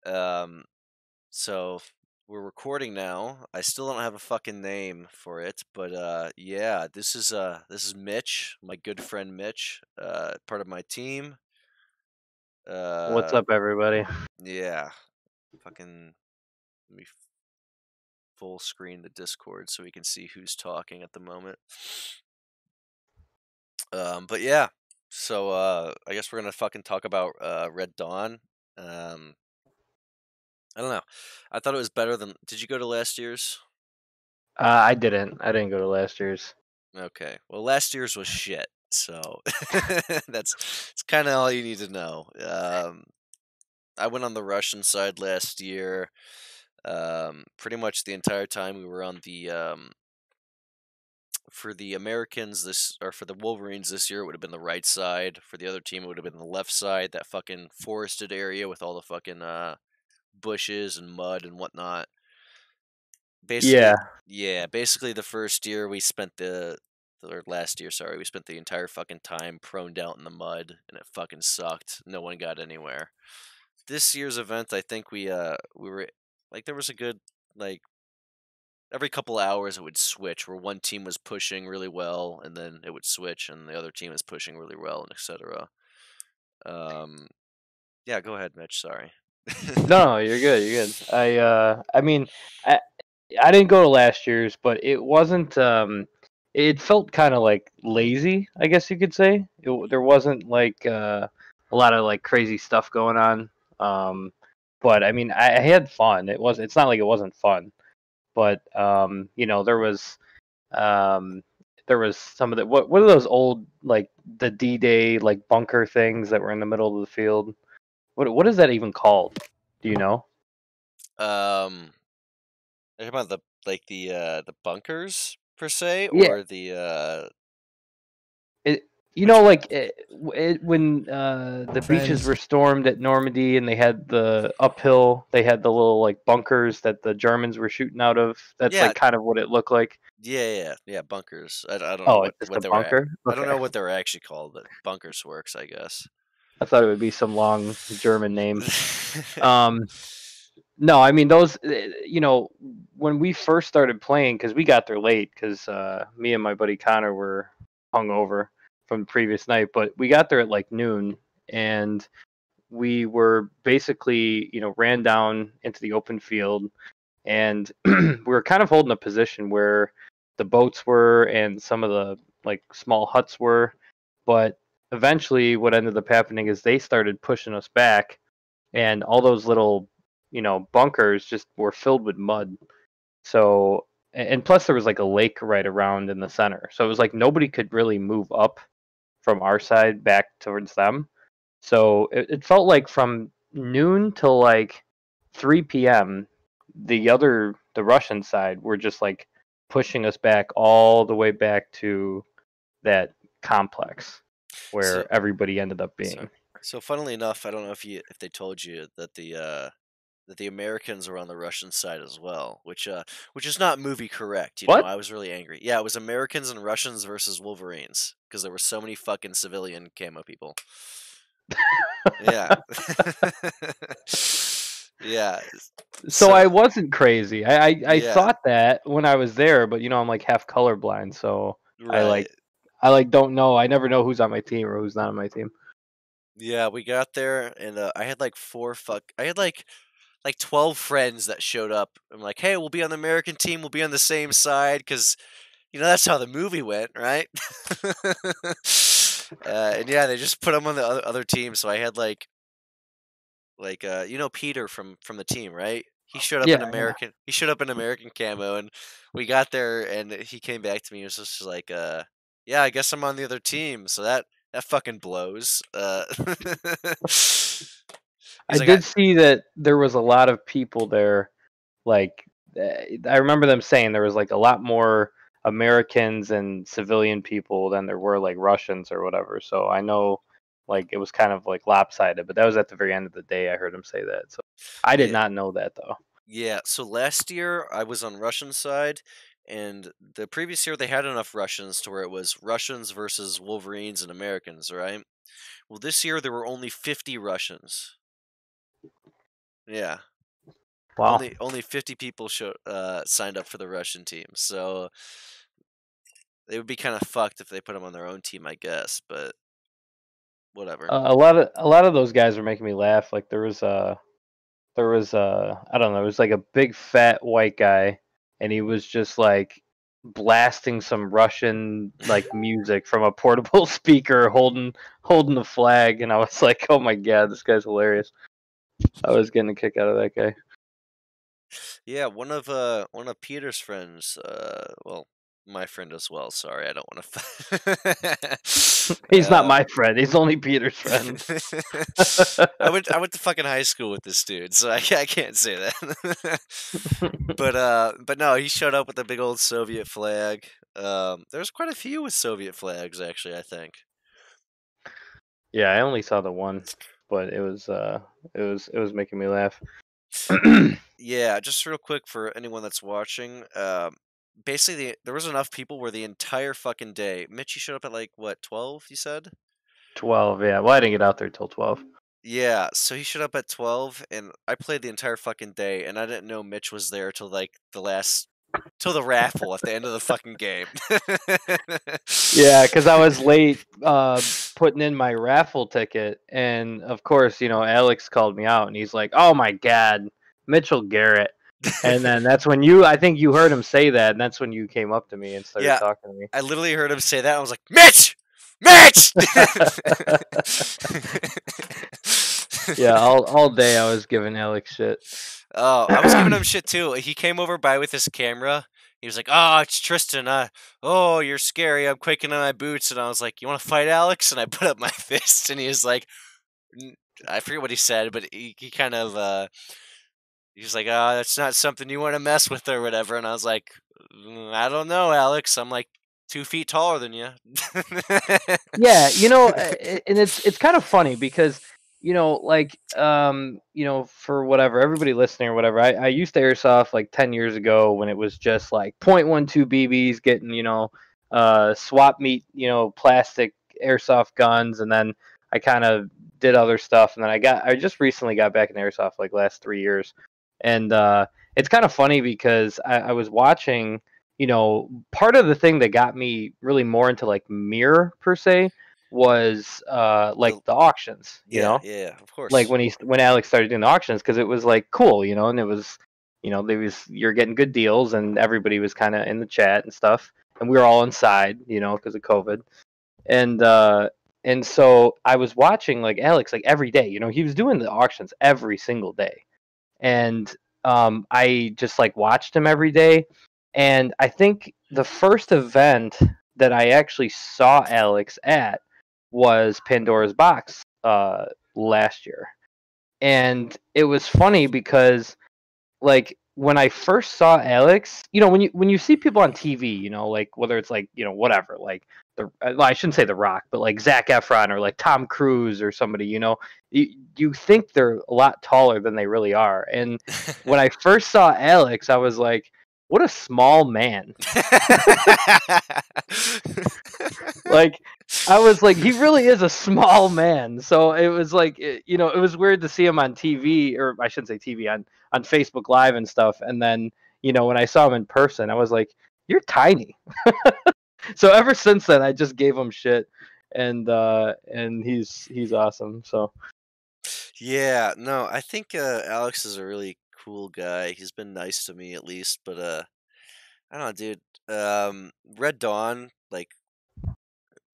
Um, so we're recording now. I still don't have a fucking name for it, but yeah, this is Mitch, my good friend Mitch, part of my team. What's Uh, up, everybody? yeah, fucking let me full screen the Discord so we can see who's talking at the moment. But yeah, so I guess we're gonna fucking talk about Red Dawn. Um, I don't know. I thought it was better than. Did you go to last year's? I didn't. I didn't go to last year's. Okay. Well, last year's was shit. So it's kind of all you need to know. I went on the Russian side last year. Pretty much the entire time we were on the for the Americans this or for the Wolverines this year it would have been the right side. For the other team it would have been the left side, that fucking forested area with all the fucking bushes and mud and whatnot. Basically, Yeah, yeah, basically the first year we spent or last year, sorry, we spent the entire fucking time prone out in the mud and it fucking sucked. No one got anywhere. This year's event, I think we were like there was a good like every couple hours it would switch where one team was pushing really well and then it would switch and the other team is pushing really well and etc. Um yeah, go ahead, Mitch, sorry. no, you're good. You're good. I mean, I, I didn't go to last year's, but it wasn't. It felt kind of like lazy, I guess you could say. There wasn't like a lot of like crazy stuff going on. But I mean, I had fun. It was. It's not like it wasn't fun, but um, there was some of the what are those old like the D-Day like bunker things that were in the middle of the field? What is that even called? Do you know? um Are you talking about the bunkers per se, Yeah, or the it, which like when the beaches friends? were stormed at Normandy and they had the uphill, they had the little like bunkers that the Germans were shooting out of. That's Yeah, like kind of what it looked like. yeah, bunkers. I don't know Oh, it's just what a they were. bunker. I don't Okay, know what they were actually called, but bunkers works, I guess. I thought it would be some long German name. Um, No, I mean those. When we first started playing, because we got there late, because me and my buddy Connor were hungover from the previous night, but we got there at like noon, and we were basically, ran down into the open field, and we were kind of holding a position where the boats were and some of the like small huts were, but eventually, what ended up happening is they started pushing us back and all those little bunkers just were filled with mud. So and plus there was like a lake right around in the center, so it was like nobody could really move up from our side back towards them. So it felt like from noon till like 3 p.m. The Russian side were just like pushing us back all the way back to that complex So where everybody ended up sorry. being. So funnily enough, I don't know if they told you that the Americans were on the Russian side as well, which is not movie correct. What? I was really angry. Yeah, it was Americans and Russians versus Wolverines because there were so many fucking civilian camo people. Yeah. Yeah. So So I wasn't crazy. I yeah, thought that when I was there, but I'm like half colorblind, so I right. like I like don't know. I never know who's on my team or who's not on my team. Yeah, we got there and I had like I had like 12 friends that showed up. I'm like, "Hey, we'll be on the American team. We'll be on the same side cuz that's how the movie went, right?" And yeah, they just put them on the other team, so I had Peter from the team, right? Yeah, yeah. He showed up in American camo, and we got there and he came back to me and was just like, yeah, I guess I'm on the other team, so that fucking blows. I He's like, I did see that there was a lot of people there. Like I remember them saying there was like a lot more Americans and civilian people than there were like Russians or whatever. So I know like it was kind of like lopsided, but that was at the very end of the day. I heard him say that. So I did yeah, not know that though. yeah. So last year I was on Russian side, and the previous year they had enough Russians to where it was Russians versus Wolverines and Americans, right? Well, this year there were only 50 Russians. Yeah. Wow. Only 50 people signed up for the Russian team, so they would be kind of fucked if they put them on their own team, I guess. But whatever. A lot of those guys were making me laugh. Like I don't know, it was like a big fat white guy, and he was just like blasting some Russian like music from a portable speaker, holding the flag, and I was like, oh my god, this guy's hilarious. I was getting a kick out of that guy. Yeah, one of Peter's friends, well, my friend as well. Sorry, I don't want to. He's not my friend. He's only Peter's friend. I went to fucking high school with this dude, so I can't say that. But no, he showed up with a big old Soviet flag. There's quite a few with Soviet flags, actually. I think. Yeah, I only saw the one, but it was making me laugh. Yeah, just real quick for anyone that's watching. Basically, there was enough people where the entire fucking day. Mitch, you showed up at like what 12? You said. 12, yeah. Well, I didn't get out there till 12. Yeah, so he showed up at 12, and I played the entire fucking day, and I didn't know Mitch was there till like till the raffle at the end of the fucking game. Yeah, because I was late putting in my raffle ticket, and of course, Alex called me out, and he's like, "Oh my God, Mitchell Garrett." And then that's when I think you heard him say that, and that's when you came up to me and started Yeah, talking to me. I literally heard him say that. I was like, Mitch! Mitch! Yeah, all day I was giving Alex shit. Oh, I was giving him shit too. He came over by with his camera. He was like, "Oh, it's Tristan. Oh, you're scary. I'm quaking in my boots." And I was like, "You want to fight, Alex?" And I put up my fist, and he was like, I forget what he said, but he kind of he was like, "Oh, that's not something you want to mess with or whatever." And I was like, I don't know, Alex. I'm like 2 feet taller than you." Yeah, and it's kind of funny because like for whatever everybody listening or whatever, I used to airsoft like 10 years ago when it was just like .12 BBs getting swap meet plastic airsoft guns, and then I kind of did other stuff, and then I just recently got back in airsoft like last 3 years, and it's kind of funny because I was watching part of the thing that got me really more into like mirror per se was like the the auctions, Yeah, yeah, of like course. when Alex started doing the auctions, because it was like cool, and it was there was you're getting good deals, and everybody was kind of in the chat and stuff, and we were all inside, because of COVID, and so I was watching like Alex like every day, he was doing the auctions every single day, and I just like watched him every day. And I think the first event that I actually saw Alex at was Pandora's Box last year, and it was funny because like when I first saw Alex, when you see people on TV, like whether it's like whatever, like well, I shouldn't say The Rock, but like Zac Efron or like Tom Cruise or somebody, you think they're a lot taller than they really are. And when I first saw Alex, I was like, what a small man. Like I was like, he really is a small man. So it was like, it was weird to see him on TV, or I shouldn't say TV, on Facebook Live and stuff. And then, when I saw him in person, I was like, you're tiny. So ever since then, I just gave him shit, and he's awesome. So Yeah, no, I think Alex is a really cool guy. He's been nice to me at least, but I don't know, dude. Red Dawn, like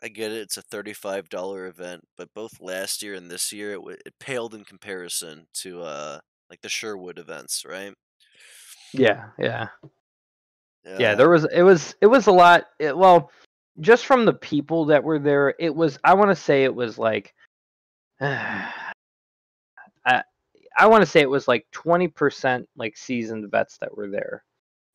I get it, it's a $35 event, but both last year and this year it paled in comparison to like the Sherwood events, right? yeah, yeah, yeah. Um It was a lot. Well, just from the people that were there, it was. I want to say it was like. I I want to say it was like 20% like seasoned vets that were there.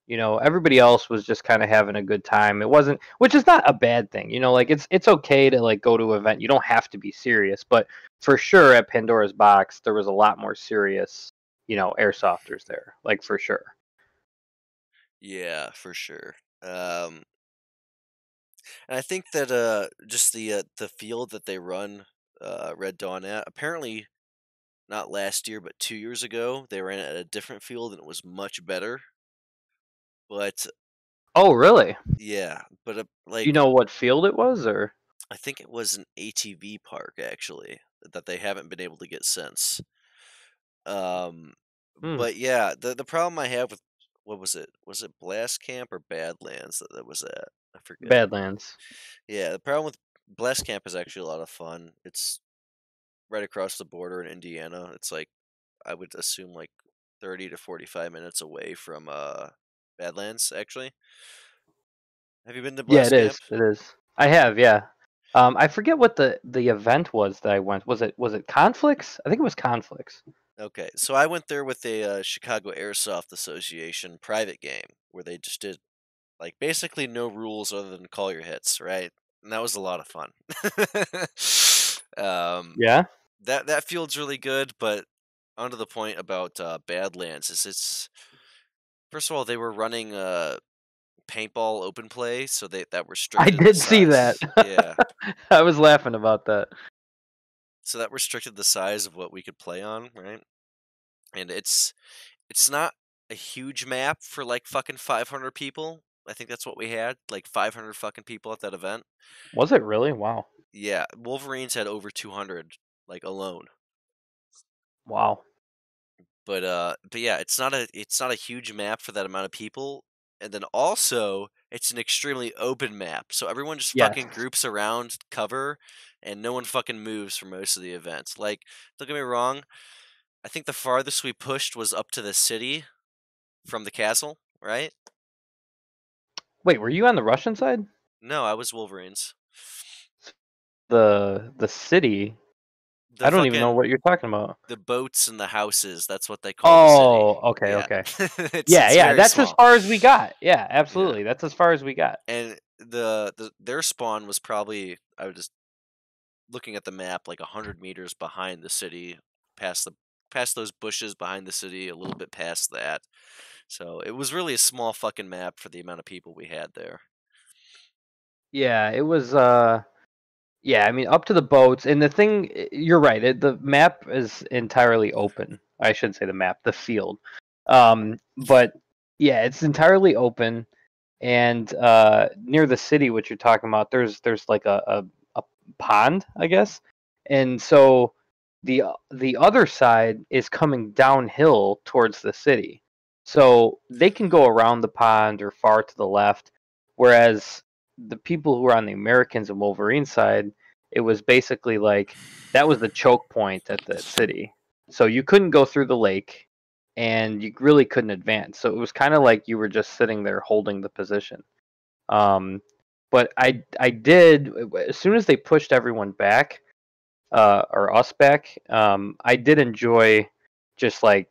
Everybody else was just kind of having a good time. It wasn't, which is not a bad thing. Like it's okay to like go to an event. You don't have to be serious, but for sure at Pandora's Box there was a lot more serious, airsofters there, like for sure. yeah, for sure. And I think that just the field that they run Red Dawn at, apparently not last year, but 2 years ago. They ran it at a different field and it was much better. But Oh, really? yeah, but Do you like know what field it was, or? I think it was an ATV park actually that they haven't been able to get since. Um, Hmm. but yeah, the problem I have with what was it? Was it Blast Camp or Badlands that was at? I forget. Badlands. Yeah, the problem with Blast Camp is actually a lot of fun. It's right across the border in Indiana. It's like I would assume like 30 to 45 minutes away from Badlands actually. Have you been to Yeah, it Blast is. Camp? It is. I have, yeah. I forget what the event was that I went. Was it Conflicts? I think it was Conflicts. Okay, so I went there with a Chicago Airsoft Association private game where they just did like basically no rules other than call your hits, right? And that was a lot of fun. um, Yeah. that field's really good, but onto the point about Badlands is it's first of all they were running paintball open play, so that I restricted the did see that. size. Yeah, I was laughing about that. so that restricted the size of what we could play on, right? And it's not a huge map for like fucking 500 people. I think that's what we had, like 500 fucking people at that event. Was it really? Wow. Yeah, Wolverines had over 200 like alone. Wow. But yeah, it's not a huge map for that amount of people. And then also, it's an extremely open map. So everyone just Yes. fucking groups around cover and no one fucking moves for most of the event. Like, don't get me wrong, I think the farthest we pushed was up to the city from the castle, right? Wait, were you on the Russian side? No, I was Wolverines. The city. The I don't even know fucking what you're talking about. the boats and the houses, that's what they call the city. Oh, okay, Yeah. okay. it's Yeah, it's yeah. very That's as small. far as we got. Yeah, Yeah. absolutely. That's as far as we got. And their spawn was probably I was just looking at the map like 100 meters behind the city, past the past those bushes behind the city, a little bit past that. So it was really a small fucking map for the amount of people we had there. Yeah, it was. Yeah, I mean, up to the boats, and the thing, you're right. The map is entirely open. I should say the map, the field. But yeah, it's entirely open, and near the city, which you're talking about, there's like a pond, I guess, and so the other side is coming downhill towards the city, so they can go around the pond or far to the left, whereas the people who are on the Americans and Wolverine side, it was basically like that was the choke point at that city. So you couldn't go through the lake and you really couldn't advance. So it was kind of like you were just sitting there holding the position. Um, but I did as soon as they pushed everyone back, or us back, I did enjoy just like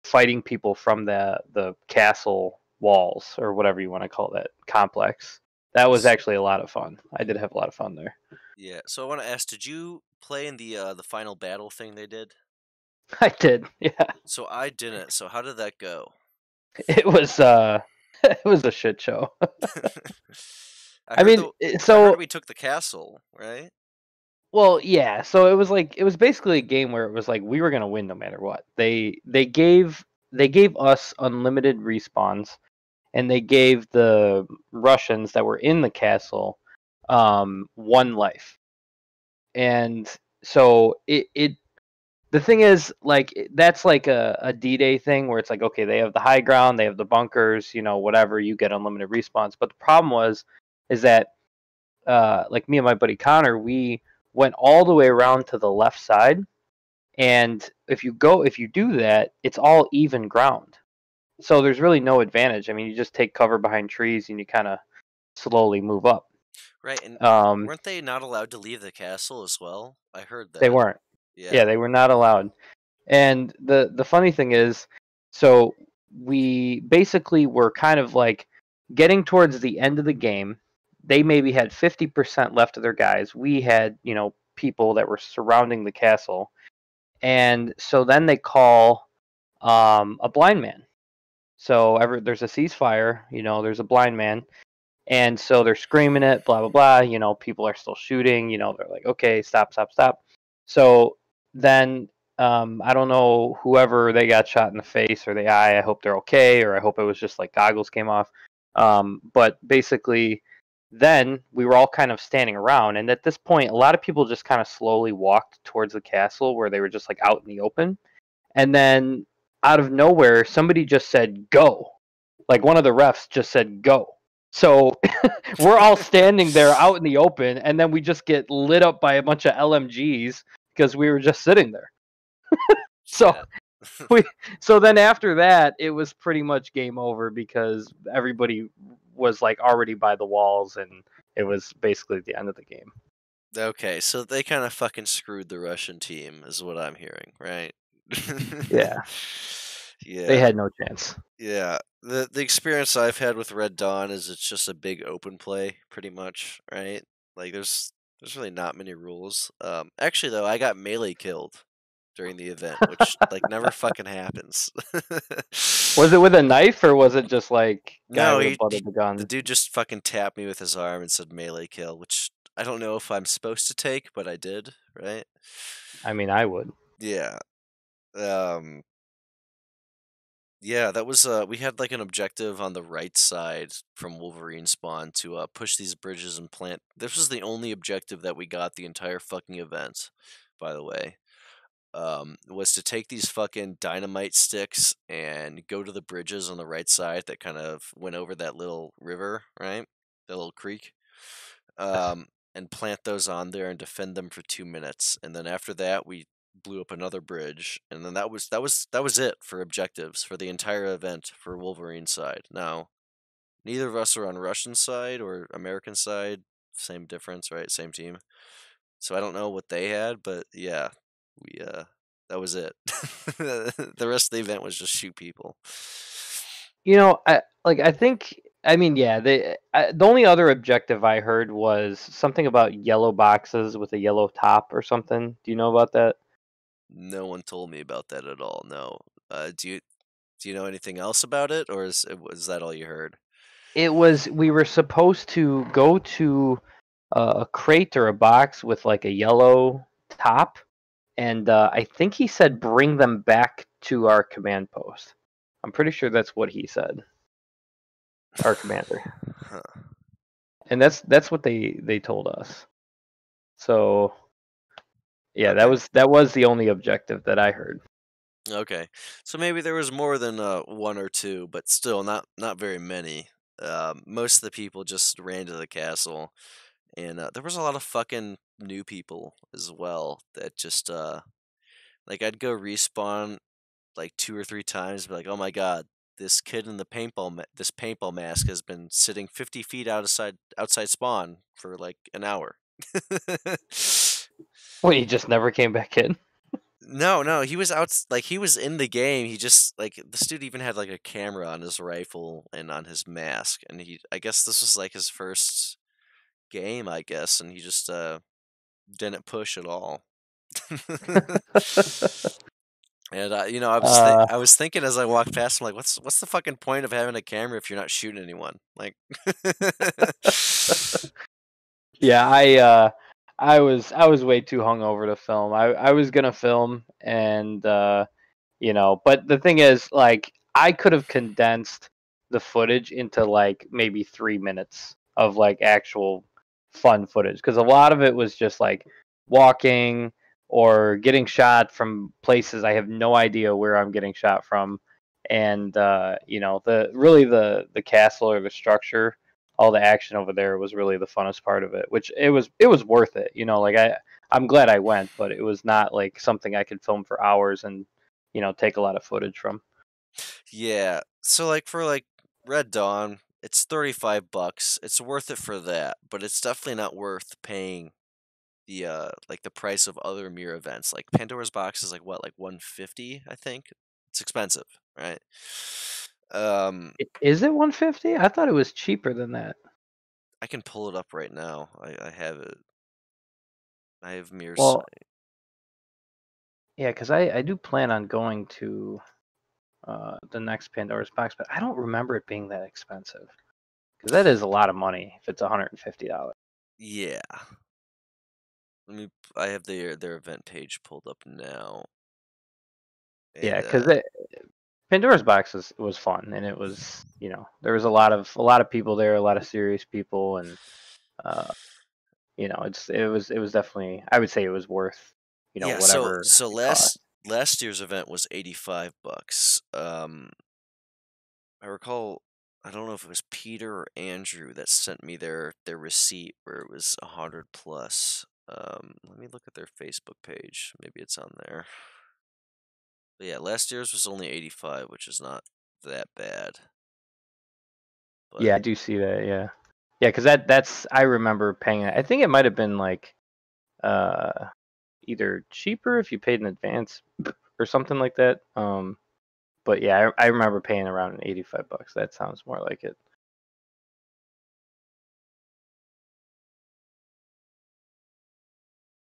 fighting people from the castle walls or whatever you want to call that complex. That was S- actually a lot of fun. I did have a lot of fun there. Yeah. So I want to ask, did you play in the final battle thing they did? I did. Yeah. So I didn't. So how did that go? It was it was a shit show. I I heard mean, the I heard so we took the castle, right? well, yeah. So it was basically a game where it was like we were gonna win no matter what. They gave us unlimited respawns, and they gave the Russians that were in the castle one life. And so it the thing is like that's like a D-Day thing where it's like okay, they have the high ground, they have the bunkers, whatever, you get unlimited respawns. But the problem is that like me and my buddy Connor, we went all the way around to the left side, and if you do that, it's all even ground. So there's really no advantage. I mean, you just take cover behind trees and you kind of slowly move up. Right, and Um, weren't they not allowed to leave the castle as well? I heard they that. weren't. Yeah. Yeah, they were not allowed. And the funny thing is, so we basically were kind of like getting towards the end of the game. They maybe had 50% left of their guys. We had, people that were surrounding the castle. And so then they call a blind man. So there's a ceasefire, there's a blind man. And so they're screaming it, blah, blah, blah. People are still shooting. They're like, okay, stop, stop, stop. So then I don't know whoever they got shot in the face or the eye. I hope they're okay, or I hope it was just like goggles came off. But basically, then we were all kind of standing around, and at this point, a lot of people just kind of slowly walked towards the castle where they were just like out in the open. And then out of nowhere, somebody just said "go," like one of the refs just said "go." So we're all standing there out in the open, and then we just get lit up by a bunch of LMGs because we were just sitting there. So Shit. we so then after that, it was pretty much game over because everybody was like already by the walls, and it was basically the end of the game. Okay, so they kind of fucking screwed the Russian team, is what I'm hearing, right? Yeah, they Yeah, had no chance. yeah. The experience I've had with Red Dawn is it's just a big open play, pretty much, right? Like there's really not many rules. Actually though, I got melee killed during the event, which like never fucking happens. Was it with a knife or was it just like guy No, with a butt of the the gun? dude just fucking tapped me with his arm and said melee kill, which I don't know if I'm supposed to take, but I did, right? I mean, I would. Yeah. Um yeah, that was we had like an objective on the right side from Wolverine spawn to push these bridges and plant. This was the only objective that we got the entire fucking event, by the way. Was to take these fucking dynamite sticks and go to the bridges on the right side that kind of went over that little river, right? That little creek. And plant those on there and defend them for 2 minutes. And then after that, we blew up another bridge. And then that was it for objectives for the entire event for Wolverine side. Now, neither of us are on Russian side or American side. Same difference, right? Same team. So I don't know what they had, but yeah, we that was it. The rest of the event was just shoot people. I think I mean, yeah, the only other objective I heard was something about yellow boxes with a yellow top or something. Do you know about that? No one told me about that at all. No. Do you know anything else about it, or was that all you heard? It was we were supposed to go to a crate or a box with like a yellow top, and I think he said bring them back to our command post. I'm pretty sure that's what he said, our commander, Huh. and that's what they told us. So yeah, that Okay. was that was the only objective that I heard. Okay. So maybe there was more than one or two, but still not very many. Most of the people just ran to the castle, and there was a lot of fucking new people as well that just like I'd go respawn like 2 or 3 times, be like, oh my god, this kid in the this paintball mask has been sitting 50 feet outside spawn for like an hour. Well, he just never came back in. No, no, he was like he was in the game. He just like this dude even had like a camera on his rifle and on his mask, and I guess this was like his first game, I guess, and he just didn't push at all. And uh, I was thinking as I walked past him, like, what's the fucking point of having a camera if you're not shooting anyone? Like, yeah, I was way too hungover to film. I was gonna film, and but the thing is, like, I could have condensed the footage into like maybe 3 minutes of like actual fun footage because a lot of it was just like walking or getting shot from places I have no idea where I'm getting shot from, and the castle or the structure, all the action over there was really the funnest part of it, which it was worth it. Like I'm glad I went, but it was not like something I could film for hours and take a lot of footage from. yeah. So like for like Red Dawn, it's $35. It's worth it for that, but it's definitely not worth paying the like the price of other mirror events. Like Pandora's Box is like what, like 150, I think. It's expensive, right? Um, Is it 150? I thought it was cheaper than that. I can pull it up right now. I have it. I have mirrors. Well, yeah, because I do plan on going to the next Pandora's box, but I don't remember it being that expensive because that is a lot of money if it's $150. Yeah. Let me. I have their event page pulled up now. Yeah, And because Pandora's Box was fun, and it was, there was a lot of people there, a lot of serious people, and uh, it was definitely, I would say it was worth, yeah, so whatever so it cost. last year's event was $85. I recall, I don't know if it was Peter or Andrew that sent me their receipt where it was 100 plus. Let me look at their Facebook page. Maybe it's on there. But yeah, last year's was only 85, which is not that bad. But Yeah, I do see that. Yeah, yeah, because that's I remember paying. I think it might have been like uh either cheaper if you paid in advance or something like that. But yeah, I remember paying around $85. That sounds more like it.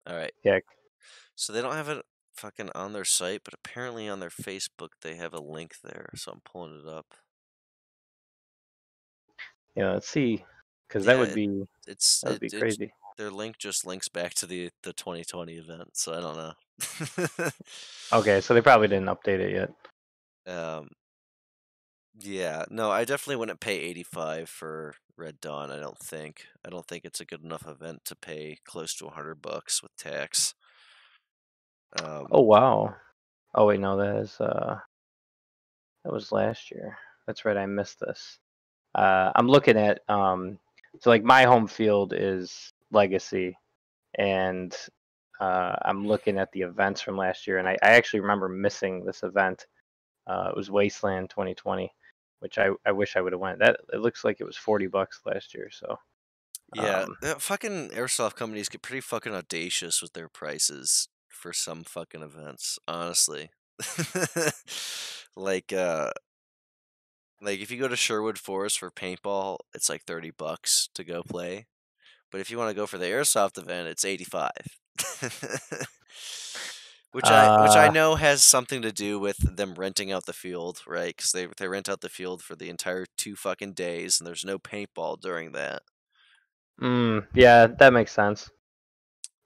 all right. Yeah, So they don't have it fucking on their site, but apparently on their Facebook they have a link there. So I'm pulling it up. let's see, because that Yeah, would be it's that would be crazy. their link just links back to the 2020 event. So I don't know. Okay, so they probably didn't update it yet. um, yeah, no, I definitely wouldn't pay 85 for Red Dawn. I don't think. I don't think it's a good enough event to pay close to $100 with tax. Oh Um, wow. Oh wait, no, that was last year. That's right, I missed this. I'm looking at so like my home field is Legacy, and I'm looking at the events from last year, and I actually remember missing this event. It was Wasteland 2020, which I wish I would have went. That it looks like it was $40 last year. So yeah, um, fucking airsoft companies get pretty fucking audacious with their prices for some fucking events, honestly. like uh like if you go to Sherwood Forest for paintball, it's like $30 to go play. But if you want to go for the airsoft event, it's 85. Which I uh, know has something to do with them renting out the field, right? Because they rent out the field for the entire 2 fucking days, and there's no paintball during that. yeah, that makes sense.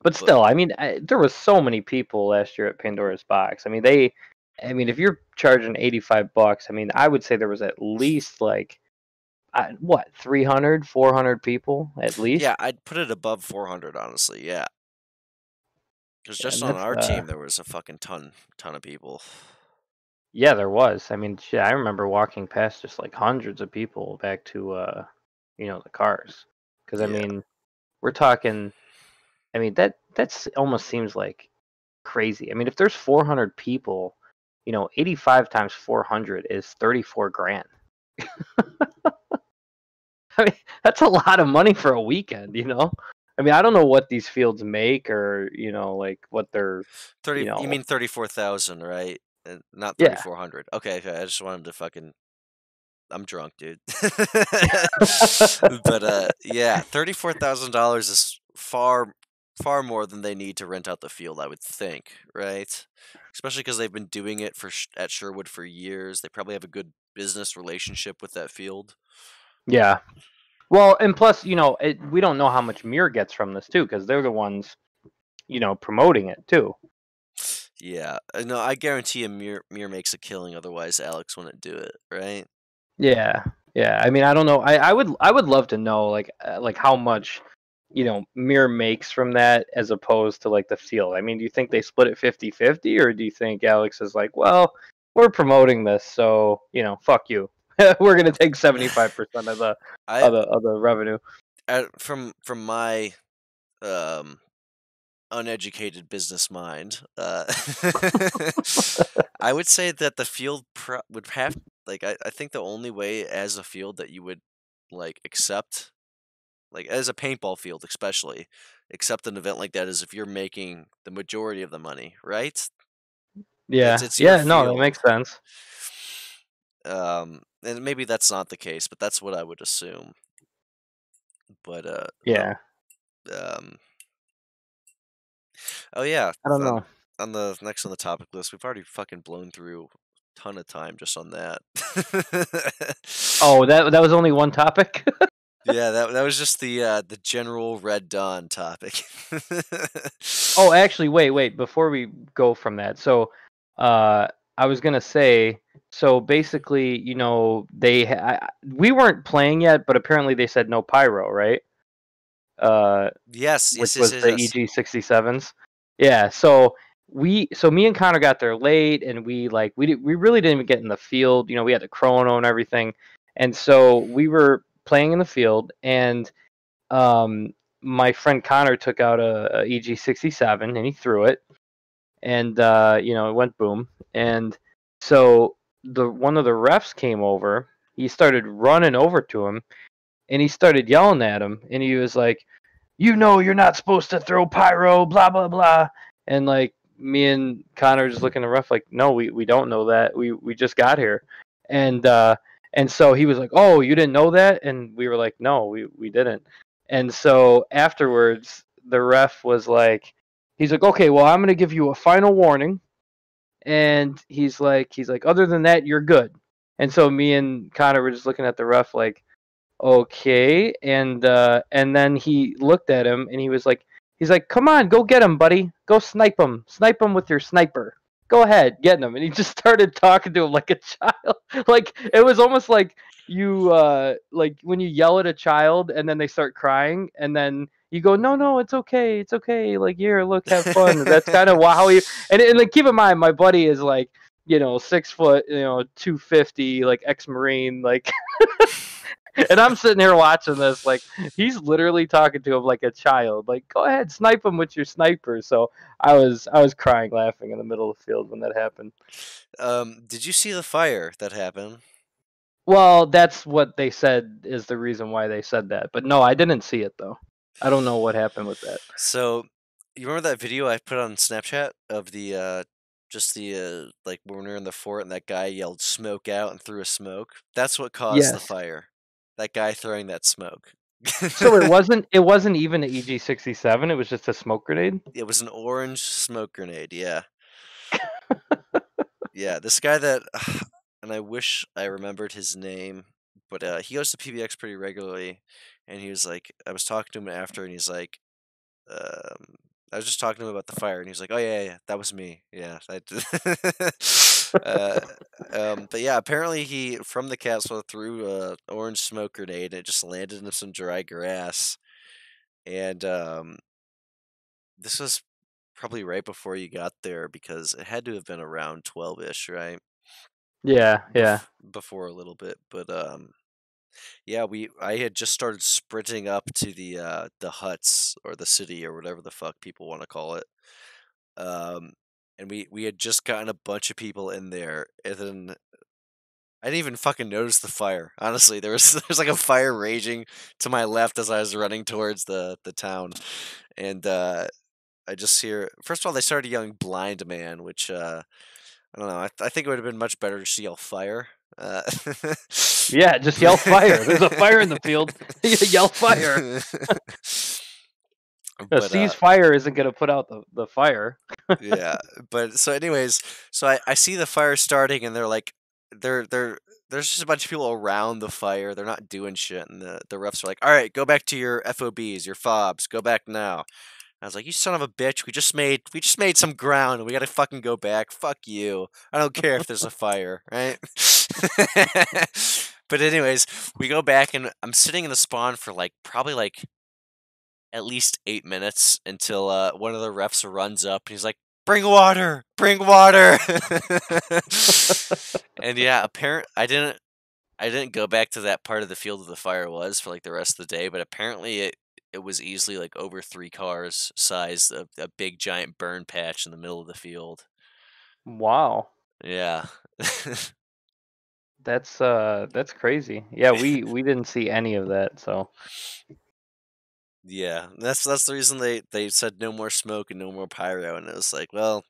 But But still, I mean, there was so many people last year at Pandora's Box. I mean, if you're charging $85, I mean, I would say there was at least like what 300, 400 people at yeah, least. I'd put it above 400, honestly. Yeah, because just And on that's our team there was a fucking ton of people. yeah, there was. I mean, shit, I remember walking past just like hundreds of people back to the cars. Because I Yeah, mean, we're talking. I mean, that's almost seems like crazy. I mean, if there's 400 people, 85 times 400 is 34 grand. I mean, that's a lot of money for a weekend. I mean, I don't know what these fields make, or like what they're, 30. you You know, mean 34,000, right? Not yeah. 3,400. Okay, okay. I just wanted to fucking. I'm drunk, dude. But yeah, $34,000 is far more than they need to rent out the field, I would think, right? Especially because they've been doing it at Sherwood for years. They probably have a good business relationship with that field. Yeah. Well, and plus, we don't know how much Mir gets from this too, because they're the ones, promoting it too. Yeah, no, I guarantee Mir makes a killing. Otherwise, Alex wouldn't do it, right? Yeah, yeah. I mean, I don't know. I would love to know like how much Mir makes from that as opposed to like the field. I mean, do you think they split it 50-50, or do you think Alex is like, well, we're promoting this, so fuck you. We're gonna take 75% of the I, of the revenue. from my um uneducated business mind, I would say that the field would have like I think the only way as a field that you would like accept like as a paintball field especially accept an event like that is if you're making the majority of the money, right? It's Yeah, it's your yeah. No, that field. makes sense. And maybe that's not the case, but that's what I would assume. But Yeah, um oh yeah, I don't know. on the next on the topic list, we've already fucking blown through a ton of time just on that. Oh, that was only one topic. Yeah, that was just the general Red Dawn topic. Oh, actually, wait. Before we go from that, so I was gonna say, so basically, we weren't playing yet, but apparently they said no pyro, right? Uh, Yes, which yes, yes, was yes, the yes. EG67s. Yeah, so me and Connor got there late, and we really didn't even get in the field. We had the chrono and everything, and so we were playing in the field, and um, my friend Connor took out a EG67 and he threw it, and it went boom. And so the one of the refs came over. He started running over to him, and he started yelling at him, and he was like, you're not supposed to throw pyro, blah blah blah. And like me and Connor just looking at the ref like, no, we don't know that. We just got here. And so he was like, oh, you didn't know that? And we were like, no, we didn't. And so afterwards the ref was like, he's like, okay, well, I'm gonna give you a final warning. And he's like, other than that, you're good. And so me and Connor were just looking at the ref like, okay. And then he looked at him and he's like, come on, go get him, buddy. Go snipe him with your sniper. Go ahead, get him. And he just started talking to him like a child. Like it was almost like like when you yell at a child and then they start crying, and then you go, no, it's okay, like, here, look, have fun. That's kind of how he. And like, keep in mind, my buddy is like, 6 foot, 250, like, ex-marine, like. And I'm sitting here watching this, like, he's literally talking to him like a child. Like, go ahead, snipe him with your sniper. So I was crying laughing in the middle of the field when that happened. Did you see the fire that happened? Well, that's what they said is the reason why they said that. But no, I didn't see it though. I don't know what happened with that. So, you remember that video I put on Snapchat of the just the like when we were in the fort and that guy yelled smoke out and threw a smoke? That's what caused the Yes. fire. That guy throwing that smoke. So it wasn't even an EG67. It was just a smoke grenade. It was an orange smoke grenade, yeah. Yeah, this guy that and I wish I remembered his name, but he goes to PBX pretty regularly, and he was like I was talking to him after and he's like Um, I was just talking to him about the fire, and he's like, "Oh yeah, yeah, that was me. Yeah, I did." uh, but yeah, apparently he from the castle threw a orange smoke grenade, and it just landed in some dry grass. And this was probably right before you got there because it had to have been around 12ish, right? Yeah, yeah. Before a little bit, but yeah, I had just started sprinting up to the huts or the city or whatever the fuck people want to call it. Um, and we had just gotten a bunch of people in there, and then I didn't even fucking notice the fire. Honestly, there's like a fire raging to my left as I was running towards the town, and I just hear. First of all, they started yelling "blind man," which I don't know. I think it would have been much better to yell "fire." Uh, Yeah, just yell fire. There's a fire in the field. Yell fire. A but cease fire isn't going to put out the fire. yeah, but so anyways, so I see the fire starting and they're like they're there's just a bunch of people around the fire. They're not doing shit and the refs are like, "All right, go back to your FOBs, your fobs. Go back now." I was like, "You son of a bitch. We just made some ground and we got to fucking go back. Fuck you. I don't care if there's a fire, right?" But anyways, we go back and I'm sitting in the spawn for like probably like at least 8 minutes until one of the refs runs up and he's like, "Bring water! Bring water!" And yeah, apparent I didn't go back to that part of the field where the fire was for like the rest of the day, but apparently it was easily like over 3 cars size, a big giant burn patch in the middle of the field. Wow. Yeah. That's crazy. Yeah, we didn't see any of that, so. Yeah, that's the reason they said no more smoke and no more pyro, and it was like, well,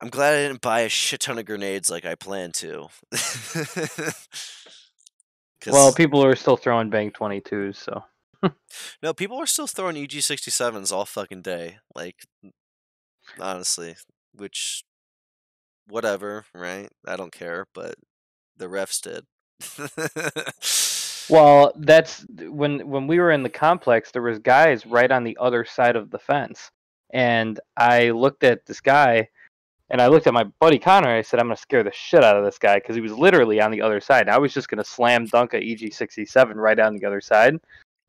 I'm glad I didn't buy a shit ton of grenades like I planned to. Well, Because people are still throwing Bang 22s, so. no, people are still throwing EG67s all fucking day. Like honestly, which whatever, right? I don't care, but the refs did. Well, that's when we were in the complex, there was guys right on the other side of the fence. And I looked at this guy And I looked at my buddy Connor and I said, I'm going to scare the shit out of this guy because he was literally on the other side. I was just going to slam dunk a EG67 right on the other side.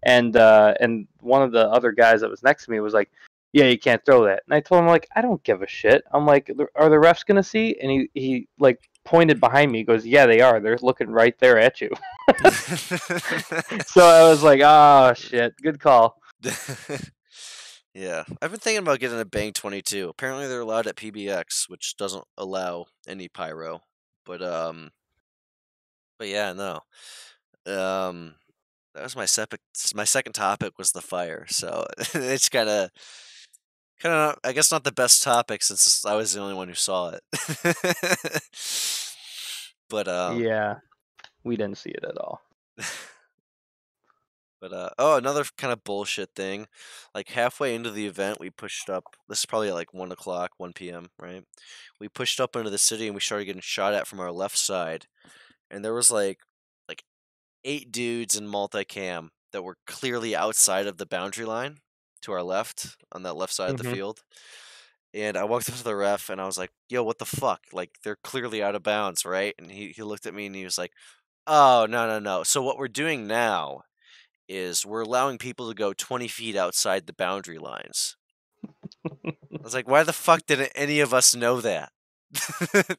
And one of the other guys that was next to me was like, yeah, you can't throw that. And I told him, like, I don't give a shit. I'm like, are the refs going to see? And he like pointed behind me. He goes, yeah, they are. They're looking right there at you. So I was like, oh, shit. Good call. Yeah, I've been thinking about getting a Bang 22. Apparently, they're allowed at PBX, which doesn't allow any pyro. But but yeah, no. Um, that was my second topic was the fire. So it's kind of I guess not the best topic since I was the only one who saw it. But Yeah, we didn't see it at all. oh, another kind of bullshit thing. Like halfway into the event, we pushed up. This is probably at like 1 o'clock, 1 p.m. Right? We pushed up into the city and we started getting shot at from our left side, and there was like 8 dudes in multicam that were clearly outside of the boundary line to our left on that left side of the Hmm. field. And I walked up to the ref and I was like, "Yo, what the fuck? Like they're clearly out of bounds, right?" And he looked at me and he was like, "Oh, no, no, no. So what we're doing now is we're allowing people to go 20 feet outside the boundary lines." I was like, "Why the fuck didn't any of us know that?"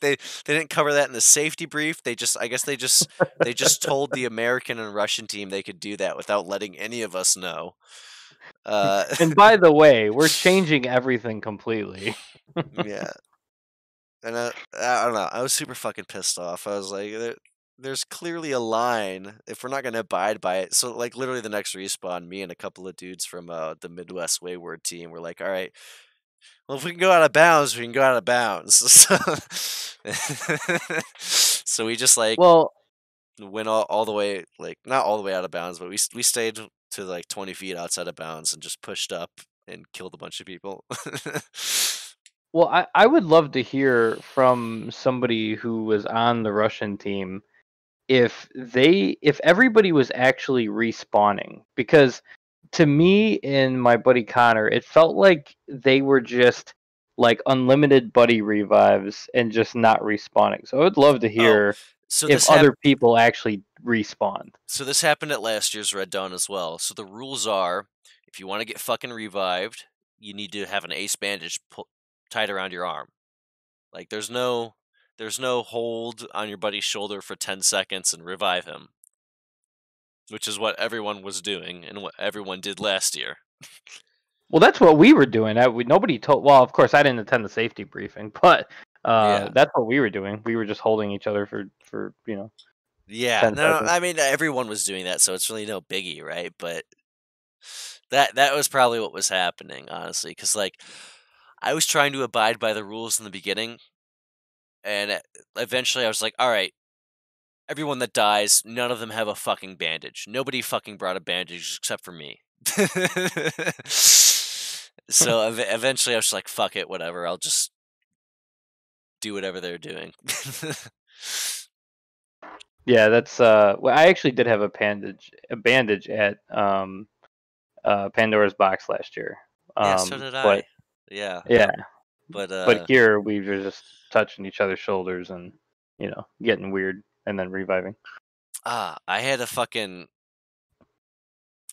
they didn't cover that in the safety brief. I guess they just told the American and Russian team they could do that without letting any of us know. Uh, And by the way, we're changing everything completely. yeah. And I don't know. I was super fucking pissed off. I was like, there's clearly a line if we're not gonna abide by it. So like literally the next respawn, me and a couple of dudes from the Midwest Wayward team were like, all right, well if we can go out of bounds, we can go out of bounds. So we just like Well, went all the way, like not all the way out of bounds, but we stayed to like 20 feet outside of bounds and just pushed up and killed a bunch of people. well, I would love to hear from somebody who was on the Russian team if everybody was actually respawning, because to me and my buddy Connor, it felt like they were just like unlimited buddy revives and just not respawning. So I would love to Oh, hear so if this happened. other people actually respawned. So this happened at last year's Red Dawn as well. So the rules are, if you want to get fucking revived, you need to have an ace bandage tied around your arm. Like there's no hold on your buddy's shoulder for 10 seconds and revive him, which is what everyone was doing and what everyone did last year. Well, that's what we were doing. Nobody told. Well, of course, I didn't attend the safety briefing, but Yeah. that's what we were doing. We were just holding each other for Yeah. 10 No, seconds. I mean everyone was doing that, so it's really no biggie, right? But that was probably what was happening, honestly, cuz like I was trying to abide by the rules in the beginning, and eventually I was like, "All right, everyone that dies, none of them have a fucking bandage. Nobody fucking brought a bandage except for me." So eventually I was just like, fuck it, whatever. I'll just do whatever they're doing. Yeah, that's well, I actually did have a bandage at Pandora's Box last year. Yeah, so did But I. Yeah, yeah, but but here we were just touching each other's shoulders and getting weird and then reviving. I had a fucking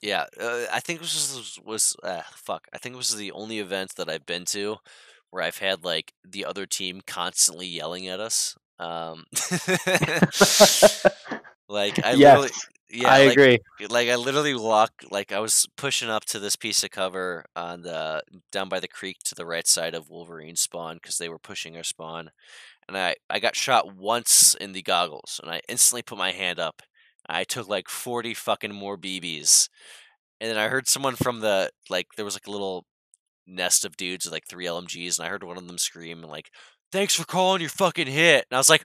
yeah. I think this was fuck. I think this was the only event that I've been to where I've had like the other team constantly yelling at us. Like I Yes, literally, yeah, I agree. like I literally walk like I was pushing up to this piece of cover on the down by the creek to the right side of Wolverine spawn because they were pushing our spawn, and I got shot once in the goggles, and I instantly put my hand up. I took like 40 fucking more BBs, and then I heard someone from the like there was like a little nest of dudes with like 3 LMGs, and I heard one of them scream and like, "Thanks for calling your fucking hit," and I was like,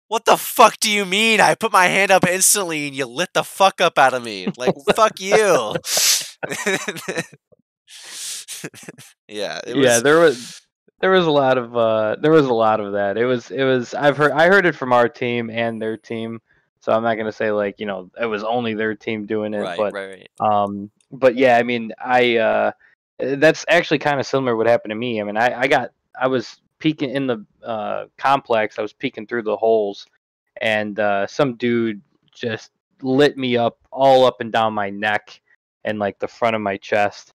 what the fuck do you mean? I put my hand up instantly and you lit the fuck up out of me. Like, fuck you. Yeah, it Yeah, was. there was a lot of that. It was I heard it from our team and their team, so I'm not gonna say like it was only their team doing it, Right, but right, right. yeah, I mean that's actually kind of similar what happened to me. I mean I was peeking in the complex. I was peeking through the holes, and some dude just lit me up all up and down my neck and like the front of my chest,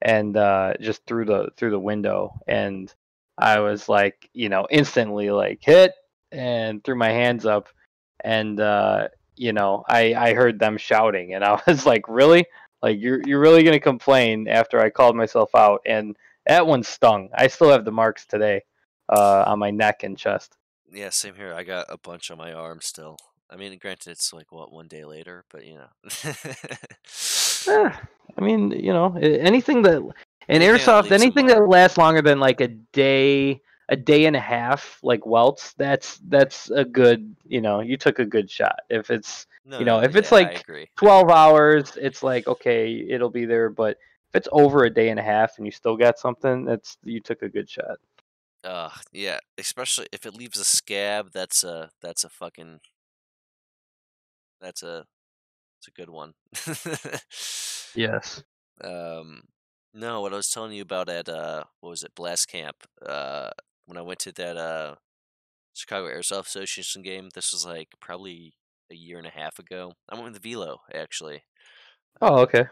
and just through the window. And I was like, instantly like hit and threw my hands up, and I heard them shouting, and I was like, really? Like you're really gonna complain after I called myself out? And that one stung. I still have the marks today, on my neck and chest. Yeah, same here. I got a bunch on my arm still. I mean, granted, it's like what 1 day later, but Eh, I mean, anything that in anything that airsoft, leaves a anything that mark. lasts longer than like a day and a half, like welts, that's a good. You took a good shot. If it's No, no, if it's yeah, I like agree. I 12 agree. hours, it's like okay, it'll be there. But if it's over a day and a half and you still got something, that's you took a good shot. Yeah, especially if it leaves a scab. That's a fucking that's a it's a good one. Yes. um, no, what I was telling you about at what was it, Blast Camp? When I went to that Chicago Airsoft Association game, this was like probably a year and a half ago. I went with Velo actually. Oh, okay.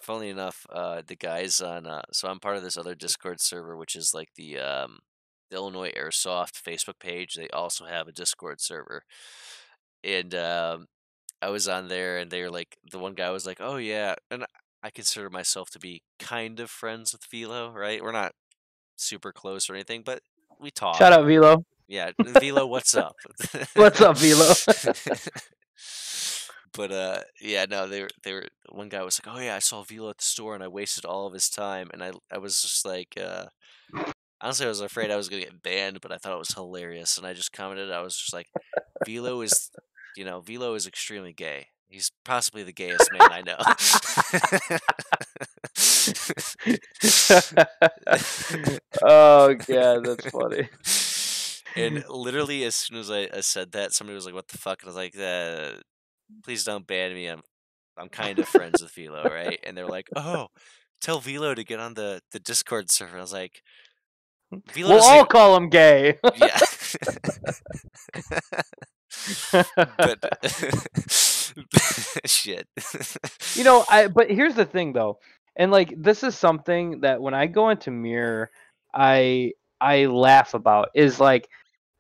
Funnily enough, the guys on so I'm part of this other Discord server, which is like the Illinois Airsoft Facebook page. They also have a Discord server, and I was on there, and they were like, the one guy was like, "Oh yeah," and I consider myself to be kind of friends with Velo, right? We're not super close or anything, but we Shout talk. out Velo. Yeah, Velo, what's up? What's up, Velo? But yeah, no, they were one guy was like, "Oh yeah, I saw Velo at the store and I wasted all of his time." And I was just like honestly I was afraid I was going to get banned, but I thought it was hilarious and I just commented. I was just like, "Velo is, Velo is extremely gay. He's possibly the gayest man I know." Oh god, that's funny. And literally as soon as I said that, somebody was like, "What the fuck?" And I was like, please don't ban me. I'm kind of friends with Velo, right?" And they're like, "Oh, tell Velo to get on the Discord server." I was like, "Velo We'll doesn't all even." call him gay. Yeah. But shit. But here's the thing though. And like this is something that when I go into mirror, I laugh about is like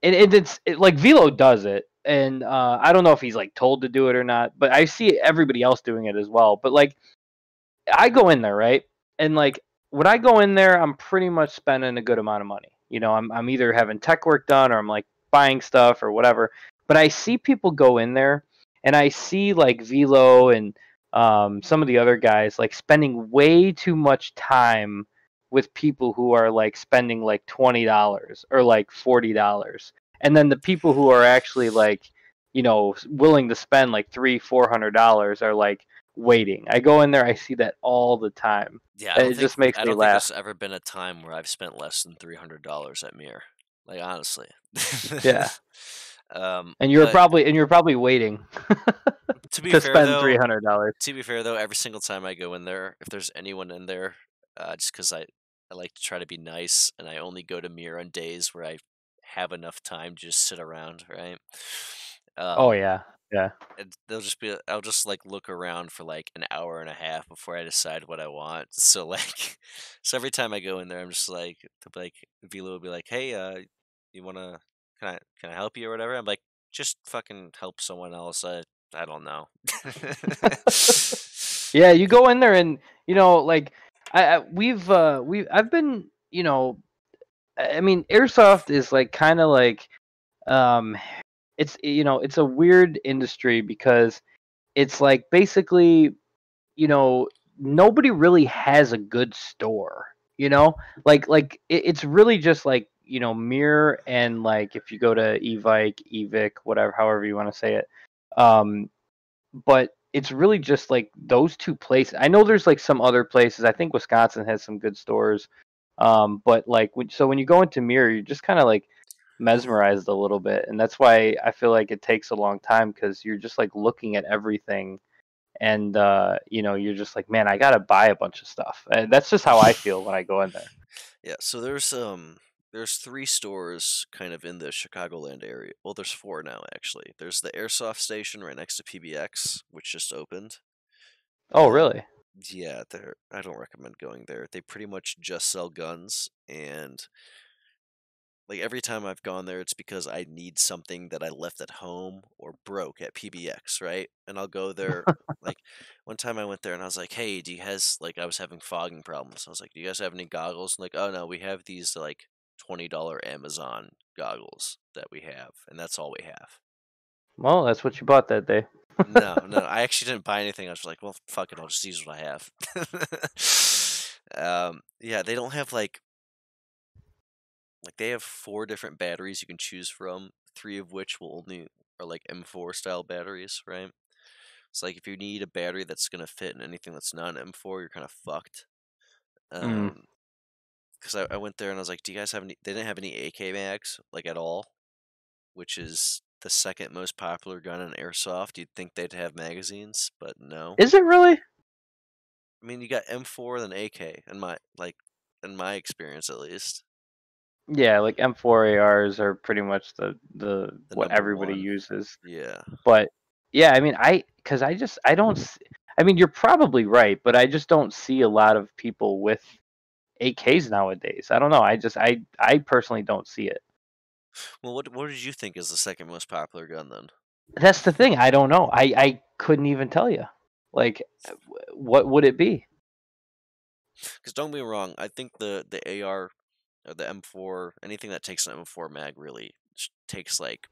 like Velo does it, and I don't know if he's like told to do it or not, but I see everybody else doing it as well. But like I go in there, right? And like when I go in there, I'm pretty much spending a good amount of money. I'm either having tech work done or I'm like buying stuff or whatever. But I see people go in there, and I see like Velo and some of the other guys like spending way too much time with people who are like spending like $20 or like $40, and then the people who are actually like willing to spend like $300-400 are like waiting. I go in there, I see that all the time. Yeah, It just makes I me don't think laugh. there's ever been a time where I've spent less than $300 at Mir. Like honestly. Yeah, and you're But probably waiting to be to fair spend though, $300. every single time I go in there, if there's anyone in there, just because I like to try to be nice, and I only go to Mir on days where I have enough time to just sit around, right? Oh Um, yeah, yeah. and I'll just like look around for like an hour and a half before I decide what I want. So like, so every time I go in there, I'm just like, Vila will be like, "Hey, you wanna can I help you or whatever?" I'm like, "Just fucking help someone else. I don't know." Yeah, you go in there and like I've been I mean airsoft is like kind of like um it's a weird industry because it's like basically you know, nobody really has a good store. It's really just like Mirror and like if you go to Evike, Evic, whatever, however you want to say it. Um, but it's really just like those two places. I know there's like some other places. I think Wisconsin has some good stores. But like when you go into Mirror, you're just kind of like mesmerized a little bit, and that's why I feel like it takes a long time because you're just like looking at everything, and you're just like, man, I gotta buy a bunch of stuff. That's just how I feel when I go in there. Yeah, so there's There's 3 stores kind of in the Chicagoland area. Well, there's 4 now, actually. There's the Airsoft station right next to PBX, which just opened. Oh, Um, really? yeah, I don't recommend going there. They pretty much just sell guns, and like every time I've gone there, it's because I need something that I left at home or broke at PBX, right? And I'll go there. Like one time I went there and I was like, "Hey, do you guys like?" I was having fogging problems. I was like, "Do you guys have any goggles?" And like, "Oh no, we have these like $20 Amazon goggles that we have, and that's all we have." Well, that's what you bought that day. No, no, I actually didn't buy anything. I was like, "Well, fuck it, I'll just use what I have." Yeah, they don't have like they have 4 different batteries you can choose from, 3 of which will only are like M4 style batteries, right? So like if you need a battery that's gonna fit in anything that's not an M4, you're kind of fucked. Mm. Um, because I went there and I was like, "Do you guys have any?" They didn't have any AK mags like at all, which is the second most popular gun in airsoft. You'd think they'd have magazines, but no. Is it really? I mean, you got M4 then AK in my experience at least, Yeah, like M4 ARs are pretty much the the what number everybody one. uses. Yeah. But yeah, I mean, because I don't. I mean, you're probably right, but I just don't see a lot of people with AKs nowadays. I don't know. I personally don't see it. Well, what did you think is the second most popular gun then? That's the thing. I don't know. I couldn't even tell you. Like, what would it be? Because don't get me wrong, I think the AR or the M4, anything that takes an M4 mag really takes like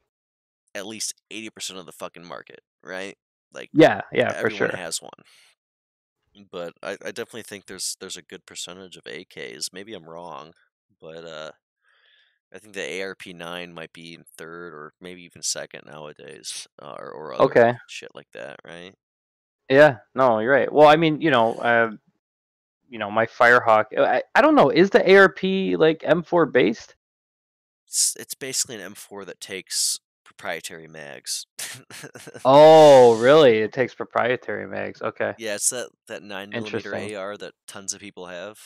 at least 80% of the fucking market, right? Like Yeah, yeah, for everyone sure. has one. But I definitely think there's a good percentage of AKs. Maybe I'm wrong, but I think the ARP9 might be in third or maybe even second nowadays, or other Okay. shit like that, right? Yeah. No, you're right. Well, I mean, my Firehawk. I don't know. Is the ARP like M4 based? It's basically an M4 that takes proprietary mags. Oh, really? It takes proprietary mags. Okay. Yeah, it's that 9 millimeter Interesting. AR that tons of people have.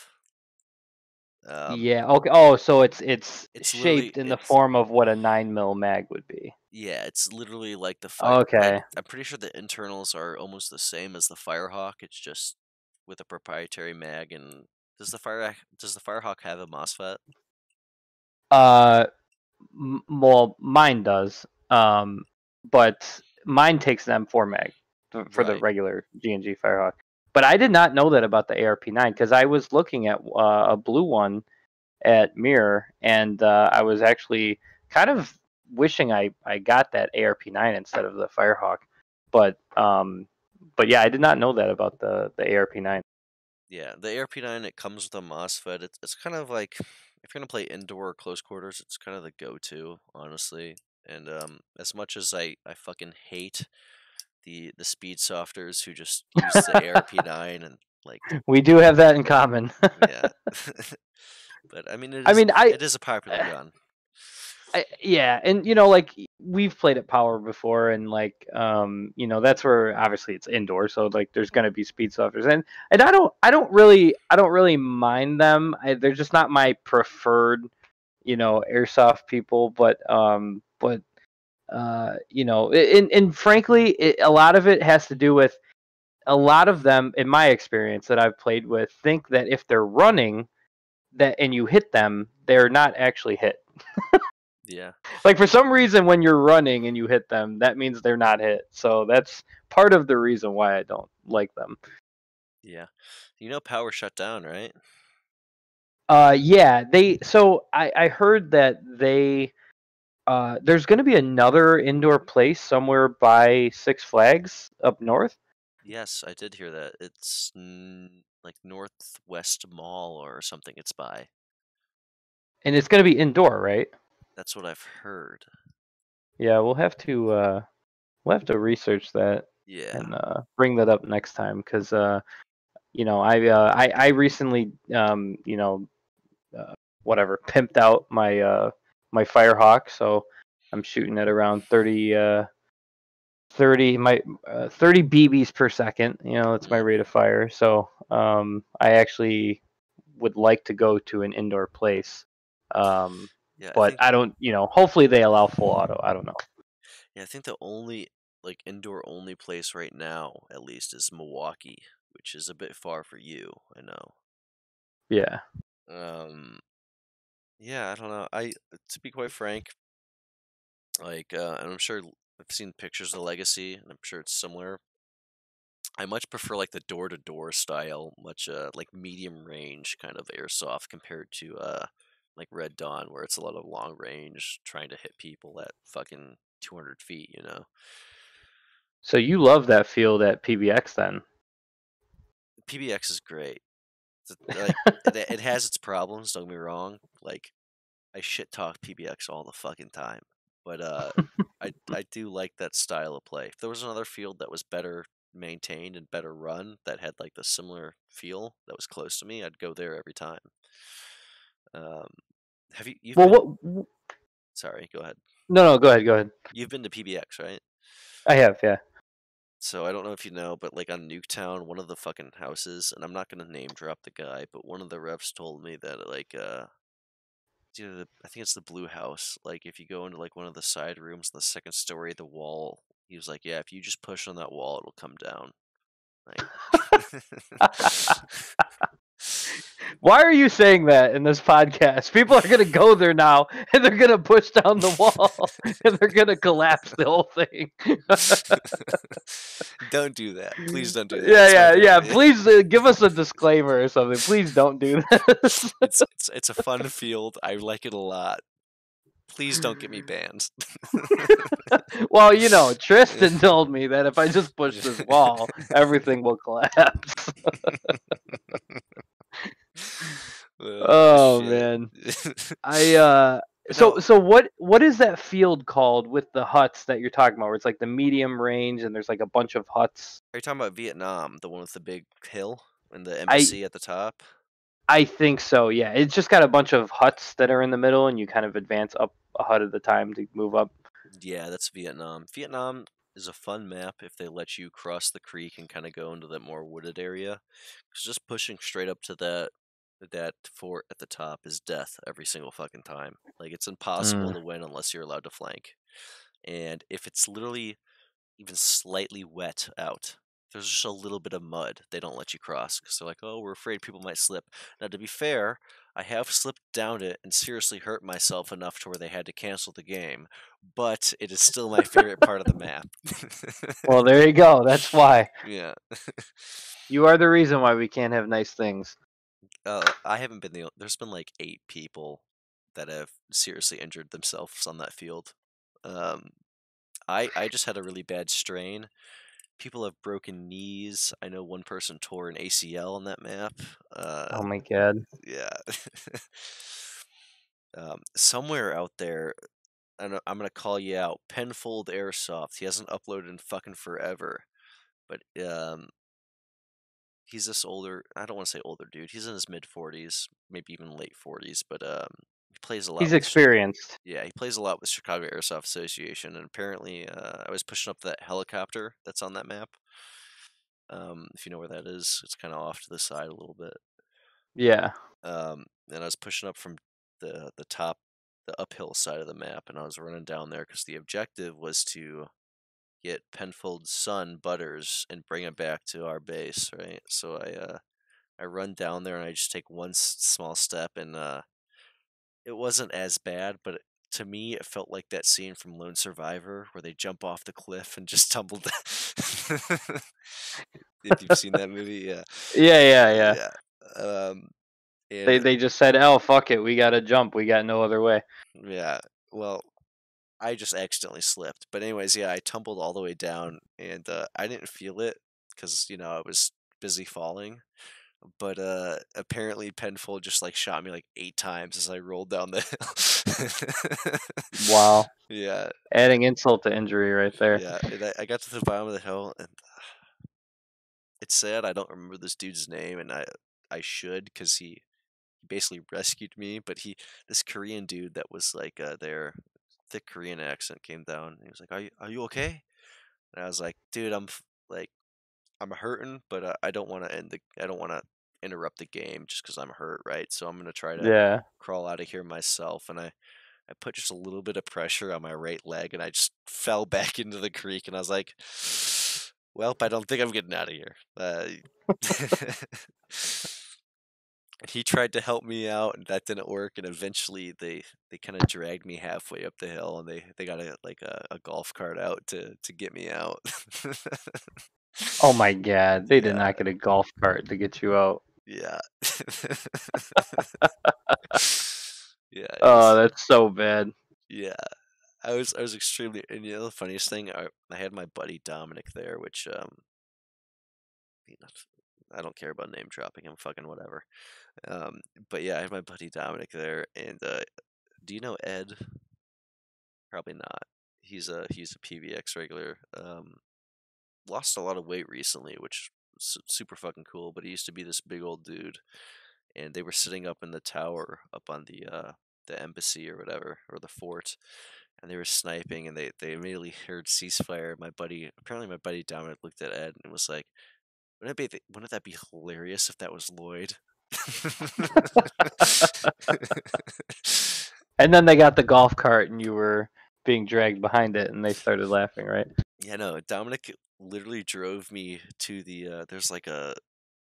Um, Yeah. Okay. Oh, so it's it's literally shaped in the it's form of what a 9 mil mag would be. yeah, it's literally like the fire. Like Okay. I'm pretty sure the internals are almost the same as the Firehawk. It's just with a proprietary mag. And does the Firehawk have a MOSFET? Uh, well, mine does. But mine takes an M4 mag for the Right. regular G&G Firehawk. But I did not know that about the ARP9 because I was looking at a blue one at Mirror, and I was actually kind of wishing I got that ARP9 instead of the Firehawk. But yeah, I did not know that about the ARP9. Yeah, the ARP9 it comes with a MOSFET. It's kind of like if you're gonna play indoor or close quarters, it's kind of the go-to, honestly. And as much as I fucking hate the speed softers who just use the ARP9 and like We do have that in common. yeah, but I mean I mean, it is a popular gun. yeah, and like we've played at Power before, and like that's where obviously it's indoor, so like there's gonna be speed suffers, and I don't really mind them. They're just not my preferred airsoft people, but and frankly, a lot of it has to do with a lot of them, in my experience that I've played with, think that if they're running that and you hit them, they're not actually hit. Yeah, Like for some reason, when you're running and you hit them, that means they're not hit. So that's part of the reason why I don't like them. yeah. You know, power shut down, right? Yeah, they. So I heard that there's going to be another indoor place somewhere by Six Flags up north, Yes, I did hear that. It's like Northwest Mall or something. It's by. and it's going to be indoor, right? That's what I've heard. Yeah, we'll have to research that Yeah. and bring that up next time because I recently uh, whatever pimped out my Firehawk, so I'm shooting at around 30 BBs per second. That's my Mm. rate of fire. So I actually would like to go to an indoor place Um, Yeah, I but think I don't, hopefully they allow full auto. I don't know. yeah, I think the only like indoor only place right now, at least, is Milwaukee, which is a bit far for you. I know. Yeah. Um, yeah, I don't know. To be quite frank, and I'm sure I've seen pictures of Legacy, and I'm sure it's similar. I much prefer like the door to door style, much like medium range kind of airsoft compared to like Red Dawn, where it's a lot of long range trying to hit people at fucking 200 feet. You know, So you love that field at PBX then? PBX is great. Like it has its problems. Don't get me wrong. Like I shit talk PBX all the fucking time, but I do like that style of play. If there was another field that was better maintained and better run that had like the similar feel that was close to me, I'd go there every time. Um, you've Well, been what? sorry, go ahead. No, no, go ahead, go ahead. You've been to PBX, right? I have, yeah. So I don't know if you know, but like on Nuketown, one of the fucking houses, and I'm not gonna name drop the guy, but one of the refs told me that it's either I think it's the blue house. Like if you go into like one of the side rooms in the second story, the wall. He was like, "Yeah, if you just push on that wall, it'll come down." Like, Why are you saying that in this podcast? People are gonna go there now, and they're gonna push down the wall, and they're gonna collapse the whole thing. don't do that. Please don't do that. Yeah, It's not yeah, good yeah. for you. Please give us a disclaimer or something. Please don't do this. It's a fun field. I like it a lot. Please don't get me banned. Well, Tristan told me that if I just push this wall, everything will collapse. Oh Oh shit. man. I But no, so what is that field called with the huts that you're talking about? Where it's like the medium range and there's like a bunch of huts. are you talking about Vietnam, the one with the big hill and the I embassy at the top? I think so. Yeah, it's just got a bunch of huts that are in the middle, and you kind of advance up a hut at a time to move up. Yeah, that's Vietnam. Vietnam is a fun map if they let you cross the creek and kind of go into that more wooded area. 'Cause just pushing straight up to that fort at the top is death every single fucking time. Like it's impossible Mm. to win unless you're allowed to flank. And if it's literally even slightly wet out, there's just a little bit of mud. They don't let you cross because they're like, "Oh, we're afraid people might slip." Now, to be fair, I have slipped down it and seriously hurt myself enough to where they had to cancel the game, but it is still my favorite part of the map. Well, there you go. That's why Yeah. you are the reason why we can't have nice things. I haven't been there's been like 8 people that have seriously injured themselves on that field. Um, I just had a really bad strain. People have broken knees. I know one person tore an ACL on that map. Uh, Oh my god. yeah. Somewhere out there, I'm gonna call you out. Penfold Airsoft. He hasn't uploaded in fucking forever, but he's this older. I don't want to say older dude. He's in his mid 40s, maybe even late 40s, but he plays a lot He's with. experienced. Yeah, he plays a lot with Chicago Airsoft Association, and apparently, I was pushing up that helicopter that's on that map. If you know where that is, it's kind of off to the side a little bit. Yeah. And I was pushing up from the top, the uphill side of the map, and I was running down there because the objective was to get Penfold's son Butters and bring him back to our base, right? So I run down there and I just take one small step, and it wasn't as bad, but to me, it felt like that scene from Lone Survivor where they jump off the cliff and just tumble down. If you've seen that movie, yeah, Yeah, yeah, yeah. yeah. Um, They and they just said, "Oh, fuck it. We got to jump. We got no other way." yeah, well, I just accidentally slipped. But anyways, yeah, I tumbled all the way down, and I didn't feel it because I was busy falling. But apparently Penfold just like shot me like 8 times as I rolled down the hill. Wow. Yeah, Adding insult to injury right there. yeah. And I got to the bottom of the hill, and it's sad I don't remember this dude's name, and I should because he basically rescued me. But this Korean dude that was like there, thick Korean accent came down. And he was like, "Are you okay?" And I was like, "Dude, like I'm hurting, but I don't want to end the I don't want to interrupt the game just because I'm hurt, right? So I'm gonna try to Yeah. crawl out of here myself, and I put just a little bit of pressure on my right leg, and I just fell back into the creek, and I was like, "Well, I don't think I'm getting out of here." And he tried to help me out, and that didn't work. And eventually, they kind of dragged me halfway up the hill, and they got a golf cart out to get me out. Oh my god, they did Yeah, not get a golf cart to get you out. yeah, yeah. It Oh, was that's so bad. yeah. I was extremely, and you know the funniest thing, I had my buddy Dominic there, which you know, I don't care about name dropping him, fucking whatever. Um, but yeah, I had my buddy Dominic there, and do you know Ed? Probably not. He's a PBX regular. Lost a lot of weight recently, which is super fucking cool. But he used to be this big old dude, and they were sitting up in the tower up on the embassy or whatever, or the fort, and they were sniping, and they immediately heard ceasefire. My buddy Dominic looked at Ed and was like, wouldn't that be hilarious if that was Lloyd?" And then they got the golf cart and you were being dragged behind it and they started laughing, right? Yeah, no, Dominic literally drove me to there's like an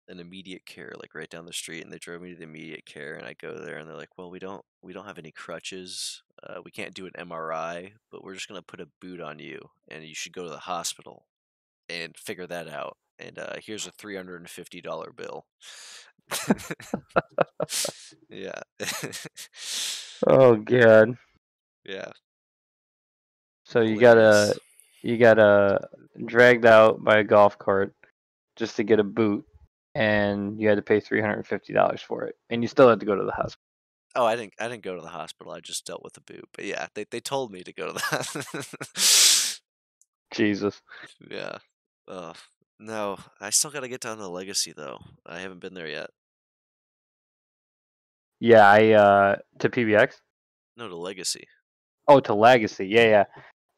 immediate care like right down the street, and they drove me to the immediate care, and I go there, and they're like, "Well, we don't have any crutches. We can't do an MRI, but we're just going to put a boot on you, and you should go to the hospital and figure that out. And here's a $350 bill." Yeah. Oh god. Yeah, So hilarious. you got dragged out by a golf cart just to get a boot and you had to pay $350 for it. And you still had to go to the hospital. Oh, I didn't go to the hospital. I just dealt with the boot. But yeah, they told me to go to the Jesus. Yeah. No, I still got to get down to the Legacy though. I haven't been there yet. Yeah, I to PBX. No, to Legacy. Oh, to Legacy. Yeah,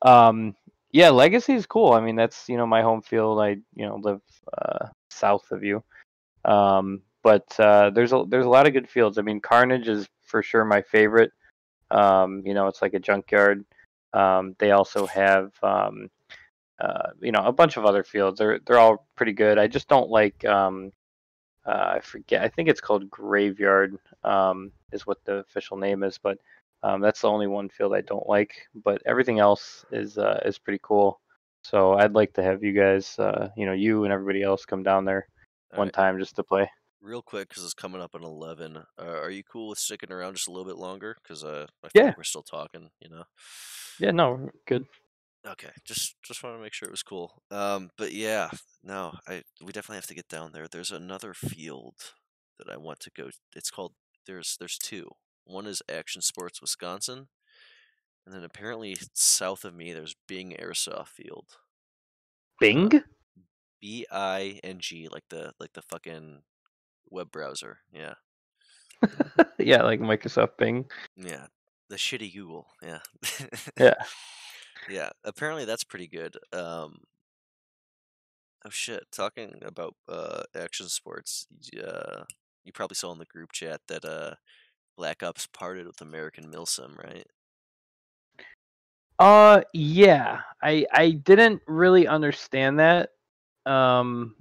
yeah. Yeah, Legacy is cool. I mean, that's, my home field. I, live south of you. But there's a lot of good fields. I mean, Carnage is for sure my favorite. It's like a junkyard. They also have a bunch of other fields. They're all pretty good. I just don't like I forget. I think it's called Graveyard, is what the official name is. But that's the only one field I don't like. But everything else is pretty cool. So I'd like to have you guys, you and everybody else come down there All one right, time just to play. real quick, because it's coming up in 11. Are you cool with sticking around just a little bit longer? Because I feel Yeah, like we're still talking. You know. yeah, no, good. Okay, just want to make sure it was cool. But yeah, no, I we definitely have to get down there. There's another field that I want to go. It's called there's two. One is Action Sports Wisconsin, and then apparently south of me there's Bing Airsoft Field. Uh, Bing? Bing, like the fucking web browser. Yeah, Yeah, like Microsoft Bing. yeah, the shitty Google. Yeah, Yeah. yeah. Apparently that's pretty good. Oh shit! Talking about action sports, you probably saw in the group chat that Black Ops parted with American Milsim, right? Yeah. I didn't really understand that. Um,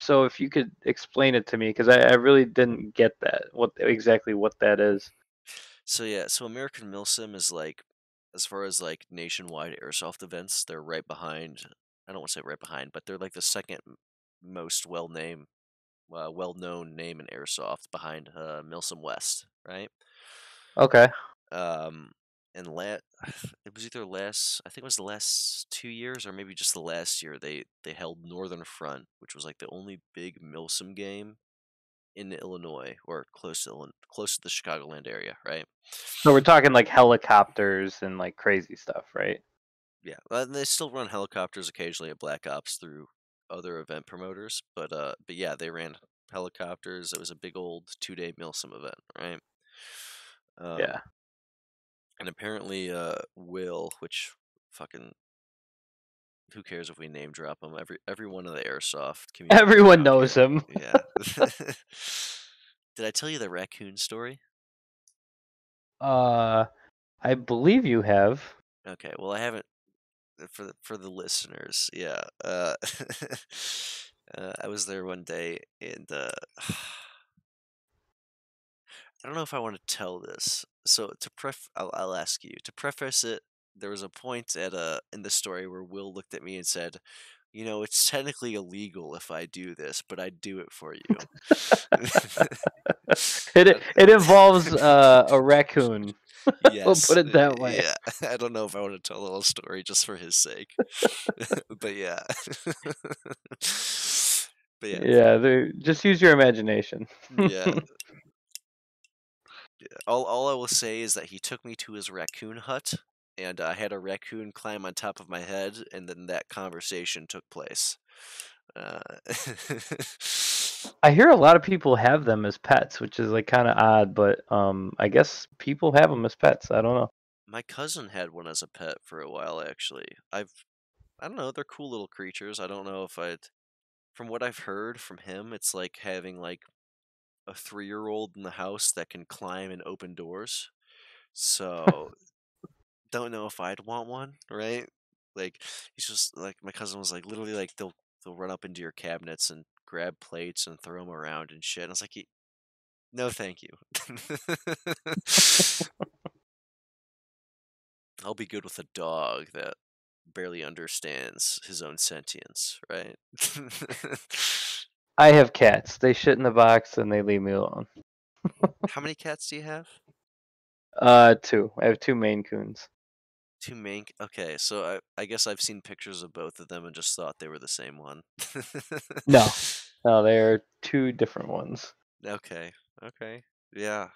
so if you could explain it to me, because I really didn't get that. What that is. So yeah, so American Milsim is like, as far as like nationwide airsoft events, they're right behind. I don't want to say right behind, but they're like the second most well known name in airsoft behind Milsim West, right? Okay. Um, and it was either last, I think it was the last 2 years or maybe just the last year. They held Northern Front, which was like the only big Milsim game in Illinois or close to the Chicagoland area, right? So we're talking like helicopters and like crazy stuff, right? Yeah, and they still run helicopters occasionally at Black Ops through other event promoters, but yeah, they ran helicopters. It was a big old 2-day Milsim event, right? Um, Yeah. and apparently, Will, which fucking who cares if we name drop him? Everyone in the airsoft community Everyone around knows here. him. Yeah. Did I tell you the raccoon story? Uh, I believe you have. Okay, well I haven't for the listeners. Yeah. I was there one day and I don't know if I want to tell this. So I'll ask you to preface it. There was a point in the story where Will looked at me and said, "You know, it's technically illegal if I do this, but I'd do it for you." It Uh, it involves a raccoon. We'll put yes, it that way. yeah. I don't know if I want to tell the whole story just for his sake, but yeah, but yeah, Yeah, just use your imagination. yeah. All I will say is that he took me to his raccoon hut, and I had a raccoon climb on top of my head, and then that conversation took place. Uh, I hear a lot of people have them as pets, which is like kind of odd, but I guess people have them as pets. I don't know. my cousin had one as a pet for a while, actually. I don't know, they're cool little creatures. I don't know if I'd from what I've heard from him, it's like having like a 3-year-old in the house that can climb and open doors. So don't know if I'd want one, right? Like he's just like my cousin was like literally like they'll run up into your cabinets and grab plates and throw them around and shit. And I was like, no, thank you. I'll be good with a dog that barely understands his own sentience, right? I have cats. They shit in the box and they leave me alone. How many cats do you have? Two. I have two Maine Coons. Two mink. Okay, so I guess I've seen pictures of both of them and just thought they were the same one. No, no, they are two different ones. Okay. Okay. Yeah.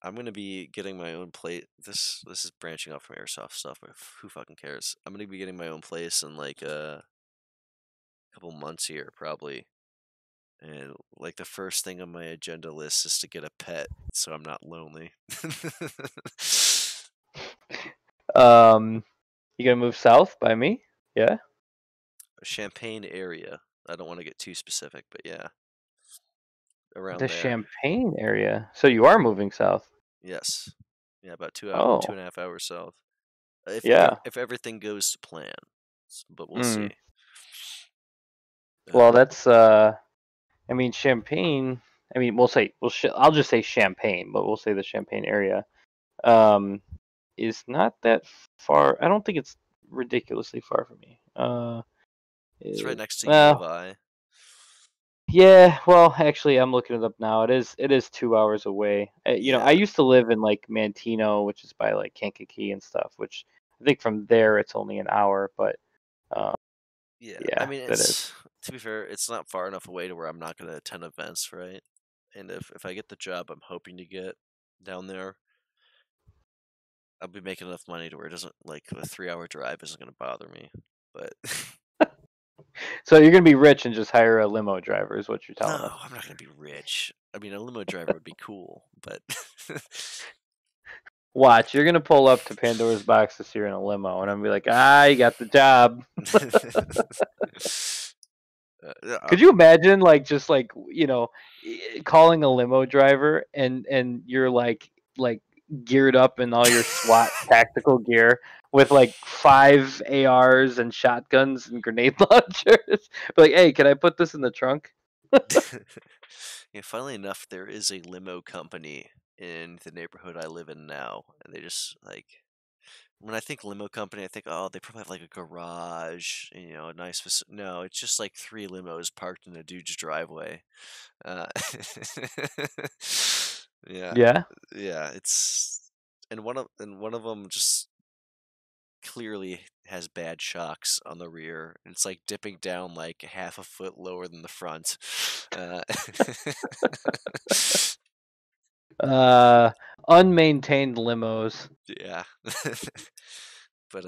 I'm gonna be getting my own plate. This is branching off from airsoft stuff, but who fucking cares? I'm gonna be getting my own place in like a couple months here, probably. And like the first thing on my agenda list is to get a pet, so I'm not lonely. Um, you gonna move south by me? Yeah, Champagne area. I don't want to get too specific, but yeah, around the there. Champagne area. So you are moving south. Yes. Yeah, about two Oh, and a half hours south. yeah. If everything goes to plan, but we'll Mm. see. Well, Uh, that's I mean, Champagne. I mean, I'll just say Champagne, but we'll say the Champagne area. Um, is not that far. I don't think it's ridiculously far from me. it's right next to U of Well, I. yeah. Well, actually, I'm looking it up now. It is 2 hours away. I Yeah, used to live in like Mantino, which is by like Kankakee and stuff. Which I think from there it's only an hour, but uh, yeah. I yeah, mean, that is. it's to be fair, it's not far enough away to where I'm not going to attend events, right? And if I get the job I'm hoping to get down there, I'll be making enough money to where it doesn't like a 3-hour drive isn't going to bother me. But So you're gonna be rich and just hire a limo driver, is what you're telling no, us. I'm not going to be rich. I mean, a limo driver would be cool, but Watch, you're gonna pull up to Pandora's box this year in a limo, and I'm gonna be like, you got the job. yeah, Could you imagine, like, just like calling a limo driver, and you're like geared up in all your SWAT tactical gear with like 5 ARs and shotguns and grenade launchers? Like, hey, can I put this in the trunk? yeah, funnily enough, there is a limo company in the neighborhood I live in now, and they just like when I think limo company, I think oh they probably have like a garage, a nice no, it's just like 3 limos parked in a dude's driveway. Uh, yeah, Yeah. yeah, it's and one of them just clearly has bad shocks on the rear. It's like dipping down like half a foot lower than the front. Uh, Uh, Unmaintained limos. yeah. But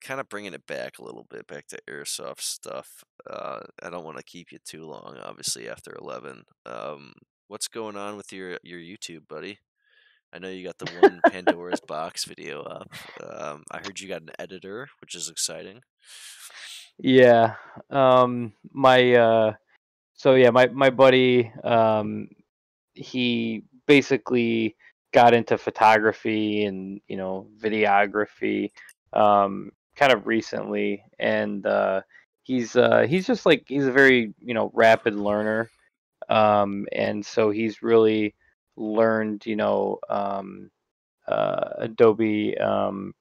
kind of bringing it back a little bit back to airsoft stuff. I don't want to keep you too long, obviously after 11. What's going on with your YouTube, buddy? I know you got the one Pandora's box video up. I heard you got an editor, which is exciting. Yeah. My so yeah, my buddy, he basically got into photography and videography kind of recently, and he's just like he's a very rapid learner, and so he's really learned Adobe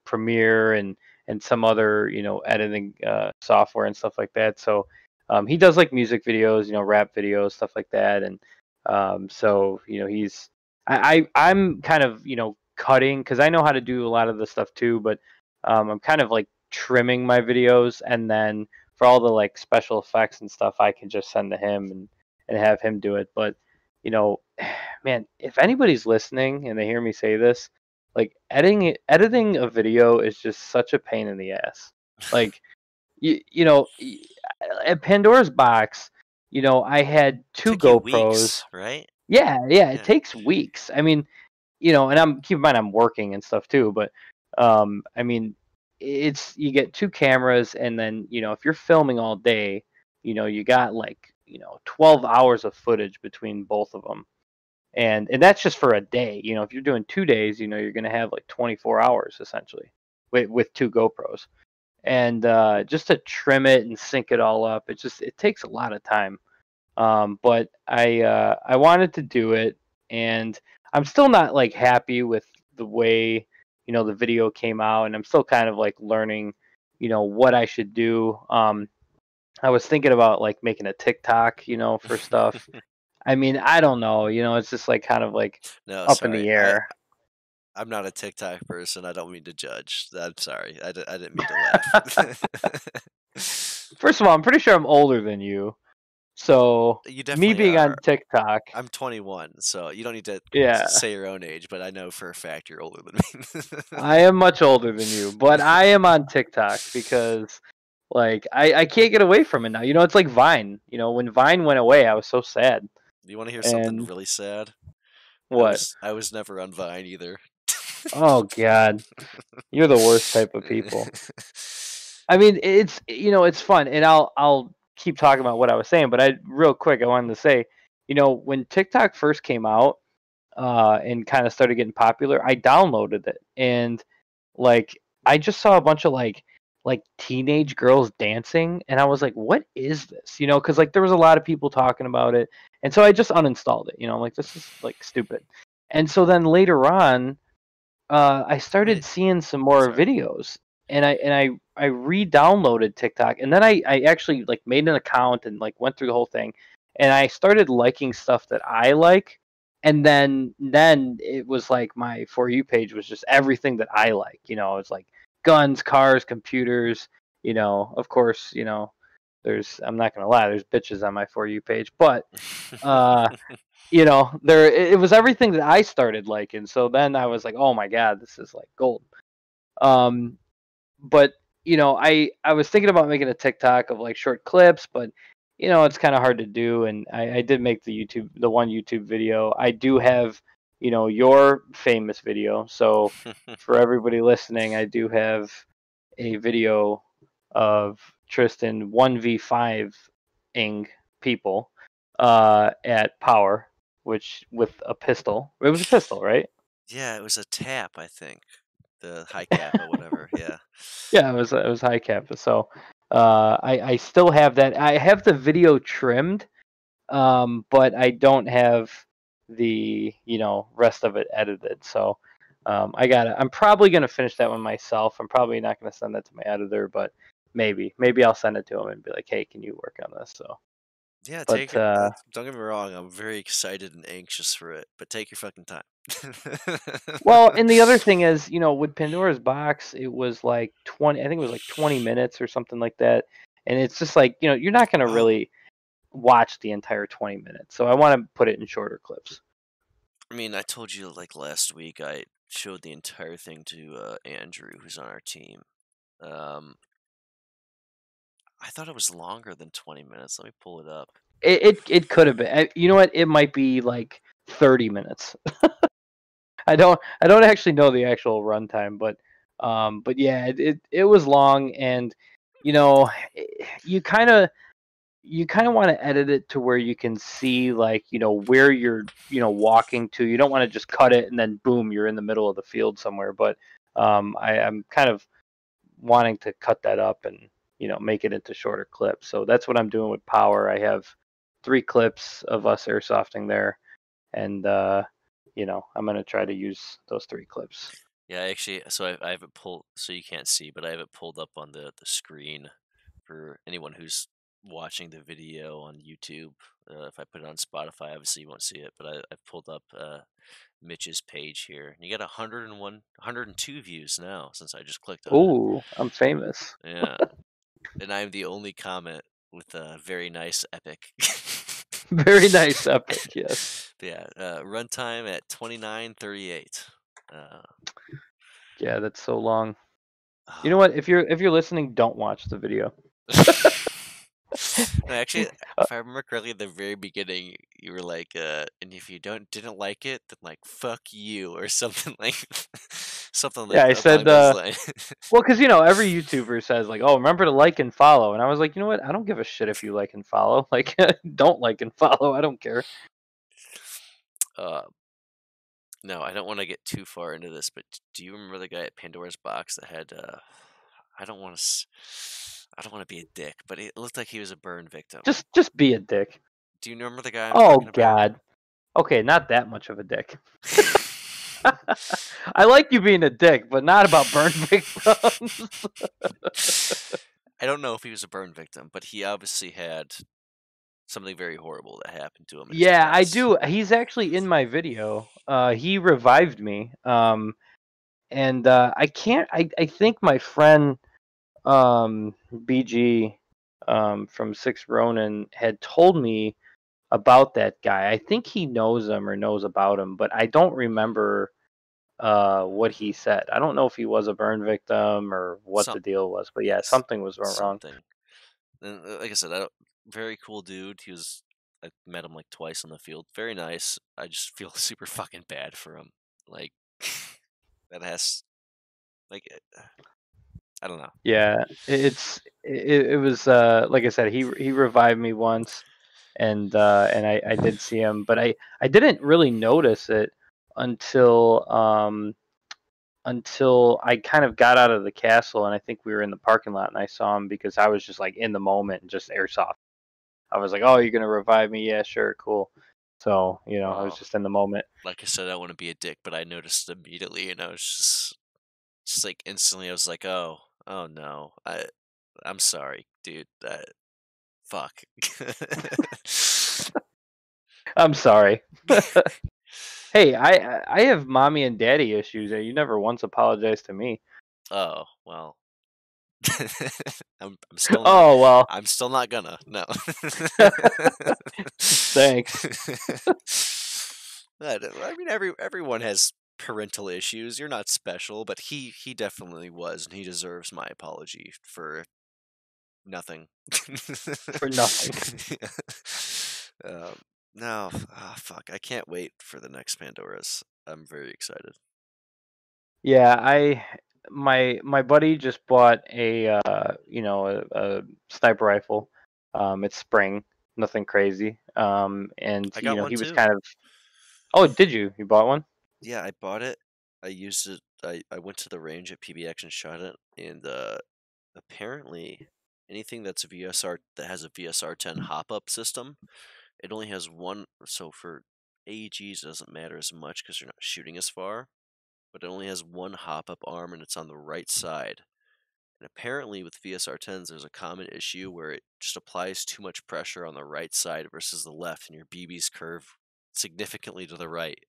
Premiere and some other editing software and stuff like that. So he does like music videos, rap videos, stuff like that, and so he's I'm kind of cutting because I know how to do a lot of the stuff too, but I'm kind of like trimming my videos, and then for all the like special effects and stuff, I can just send to him and have him do it. But you know, man, if anybody's listening and they hear me say this, like editing a video is just such a pain in the ass. Like at Pandora's box, I had two Took you GoPros. weeks, right? Yeah, it Yeah. takes weeks. I mean, and I'm keep in mind I'm working and stuff too, but I mean, it's you get two cameras, and then if you're filming all day, you got like 12 hours of footage between both of them, and that's just for a day. If you're doing 2 days, you're going to have like 24 hours essentially with two GoPros, and just to trim it and sync it all up, it takes a lot of time. But I wanted to do it, and I'm still not like happy with the way the video came out, and I'm still kind of like learning what I should do. I was thinking about like making a TikTok, for stuff. I mean, I don't know, it's just like kind of like No, up in sorry. the air. I'm not a TikTok person. I don't mean to judge. I'm sorry. I didn't mean to laugh. First of all, I'm pretty sure I'm older than you. So You me definitely being on are. TikTok, I'm 21, so you don't need to yeah, say your own age, but I know for a fact you're older than me. I am much older than you, but I am on TikTok because like I can't get away from it now. It's like Vine. When Vine went away, I was so sad. You want to hear something And really sad? what? I was never on Vine either. Oh God, you're the worst type of people. I mean, it's fun, and I'll keep talking about what I was saying, but real quick I wanted to say, when TikTok first came out, and kind of started getting popular, I downloaded it, and like I just saw a bunch of like teenage girls dancing, and I was like, what is this? Because like there was a lot of people talking about it, and so I just uninstalled it. I'm like, this is like stupid. And so then later on, I started Wait, seeing some more sorry. videos, and I re-downloaded TikTok, and then I actually like made an account and like went through the whole thing, and I started liking stuff that I like, and then it was like my For You page was just everything that I like. It's like guns, cars, computers. Of course, there's I'm not gonna lie, there's bitches on my For You page, but uh there it was everything that I started liking. So then I was like, oh my god, this is like gold. Um, but I was thinking about making a TikTok of like short clips, but it's kind of hard to do. And I did make the one YouTube video. I do have your famous video. So for everybody listening, I do have a video of Tristan 1v5 ing people at Power, which with a pistol. It was a pistol, right? Yeah, it was a tap, I think. The high cap or whatever. Yeah. Yeah, it was high cap. So I still have that. I have the video trimmed, but I don't have the rest of it edited. So I'm probably gonna finish that one myself. I'm probably not gonna send that to my editor, but maybe I'll send it to him and be like, hey, can you work on this? So, Yeah, take but it. Don't get me wrong. I'm very excited and anxious for it, but take your fucking time. well, and the other thing is, with Pandora's box, it was like 20. I think it was like 20 minutes or something like that, and it's just like you're not gonna Oh, really watch the entire 20 minutes. So I want to put it in shorter clips. I mean, I told you like last week. I showed the entire thing to Andrew, who's on our team. Um, I thought it was longer than 20 minutes. Let me pull it up. It could have been. You know what? It might be like 30 minutes. I don't actually know the actual runtime, but yeah, it was long, and you know, you kind of want to edit it to where you can see, like, where you're, walking to. You don't want to just cut it and then boom, you're in the middle of the field somewhere. But I'm kind of wanting to cut that up and make it into shorter clips. So that's what I'm doing with Power. I have 3 clips of us airsofting there, and I'm gonna try to use those 3 clips. Yeah, actually, so I have it pulled, so you can't see, but I have it pulled up on the screen for anyone who's watching the video on YouTube. If I put it on Spotify, obviously you won't see it, but I've pulled up Mitch's page here. And you got 101, 102 views now since I just clicked on it. Ooh, I'm famous. Yeah, and I'm the only comment with a very nice epic. Very nice, epic. Yes. But yeah, runtime at 29:38. Uh, Yeah, that's so long. You know oh. what? If you're listening, don't watch the video. No, actually, if I remember correctly, at the very beginning, you were like, "And if you didn't like it, then like fuck you," or something like, something Yeah, like I along said, those lines. well, because every YouTuber says, like, "Oh, remember to like and follow," and I was like, you know what? I don't give a shit if you like and follow. Like, don't like and follow. I don't care. uh, no, I don't want to get too far into this, but do you remember the guy at Pandora's Box that had? I don't want to. I don't want to be a dick, but it looked like he was a burn victim. Just be a dick. Do you remember the guy I'm Oh talking about? God. Okay, not that much of a dick. I like you being a dick, but not about burn victims. I don't know if he was a burn victim, but he obviously had something very horrible that happened to him in his Yeah, I past. do. He's actually in my video. He revived me. And I can't. I think my friend BG from Six Ronin had told me about that guy. I think he knows him or knows about him, but I don't remember what he said. I don't know if he was a burn victim or what Some the deal was, but yeah, yes, something was wrong. something. And like I said, I don't, very cool dude. He was. I met him like twice on the field. Very nice. I just feel super fucking bad for him. Like that has like I don't know. Yeah, it was like I said, he revived me once, and I did see him, but I didn't really notice it until until I kind of got out of the castle, and I think we were in the parking lot, and I saw him because I was just like in the moment and just airsoft. I was like, "Oh, you're gonna revive me? Yeah, sure, cool." So I was Well, just in the moment. like I said, I don't want to be a dick, but I noticed immediately, and I was just like instantly, I was like, oh no, I'm sorry, dude. Fuck. I'm sorry. Hey, I have mommy and daddy issues, and you never once apologized to me. Oh well. I'm still not. Oh well, I'm still not gonna. No. thanks. I mean, everyone has parental issues. You're not special, but he definitely was, and he deserves my apology for nothing. For nothing. um, no, fuck. I can't wait for the next Pandora's. I'm very excited. Yeah, my buddy just bought a sniper rifle. It's spring, nothing crazy. And I got one he was too. kind of. Oh, did you? You bought one? Yeah, I bought it. I used it. I went to the range at PBX and shot it, and apparently anything that's a VSR that has a VSR 10 hop up system, it only has one. So for AEGs, it doesn't matter as much because you're not shooting as far, but it only has one hop up arm and it's on the right side. And apparently, with VSR 10s, there's a common issue where it just applies too much pressure on the right side versus the left, and your BBs curve significantly to the right.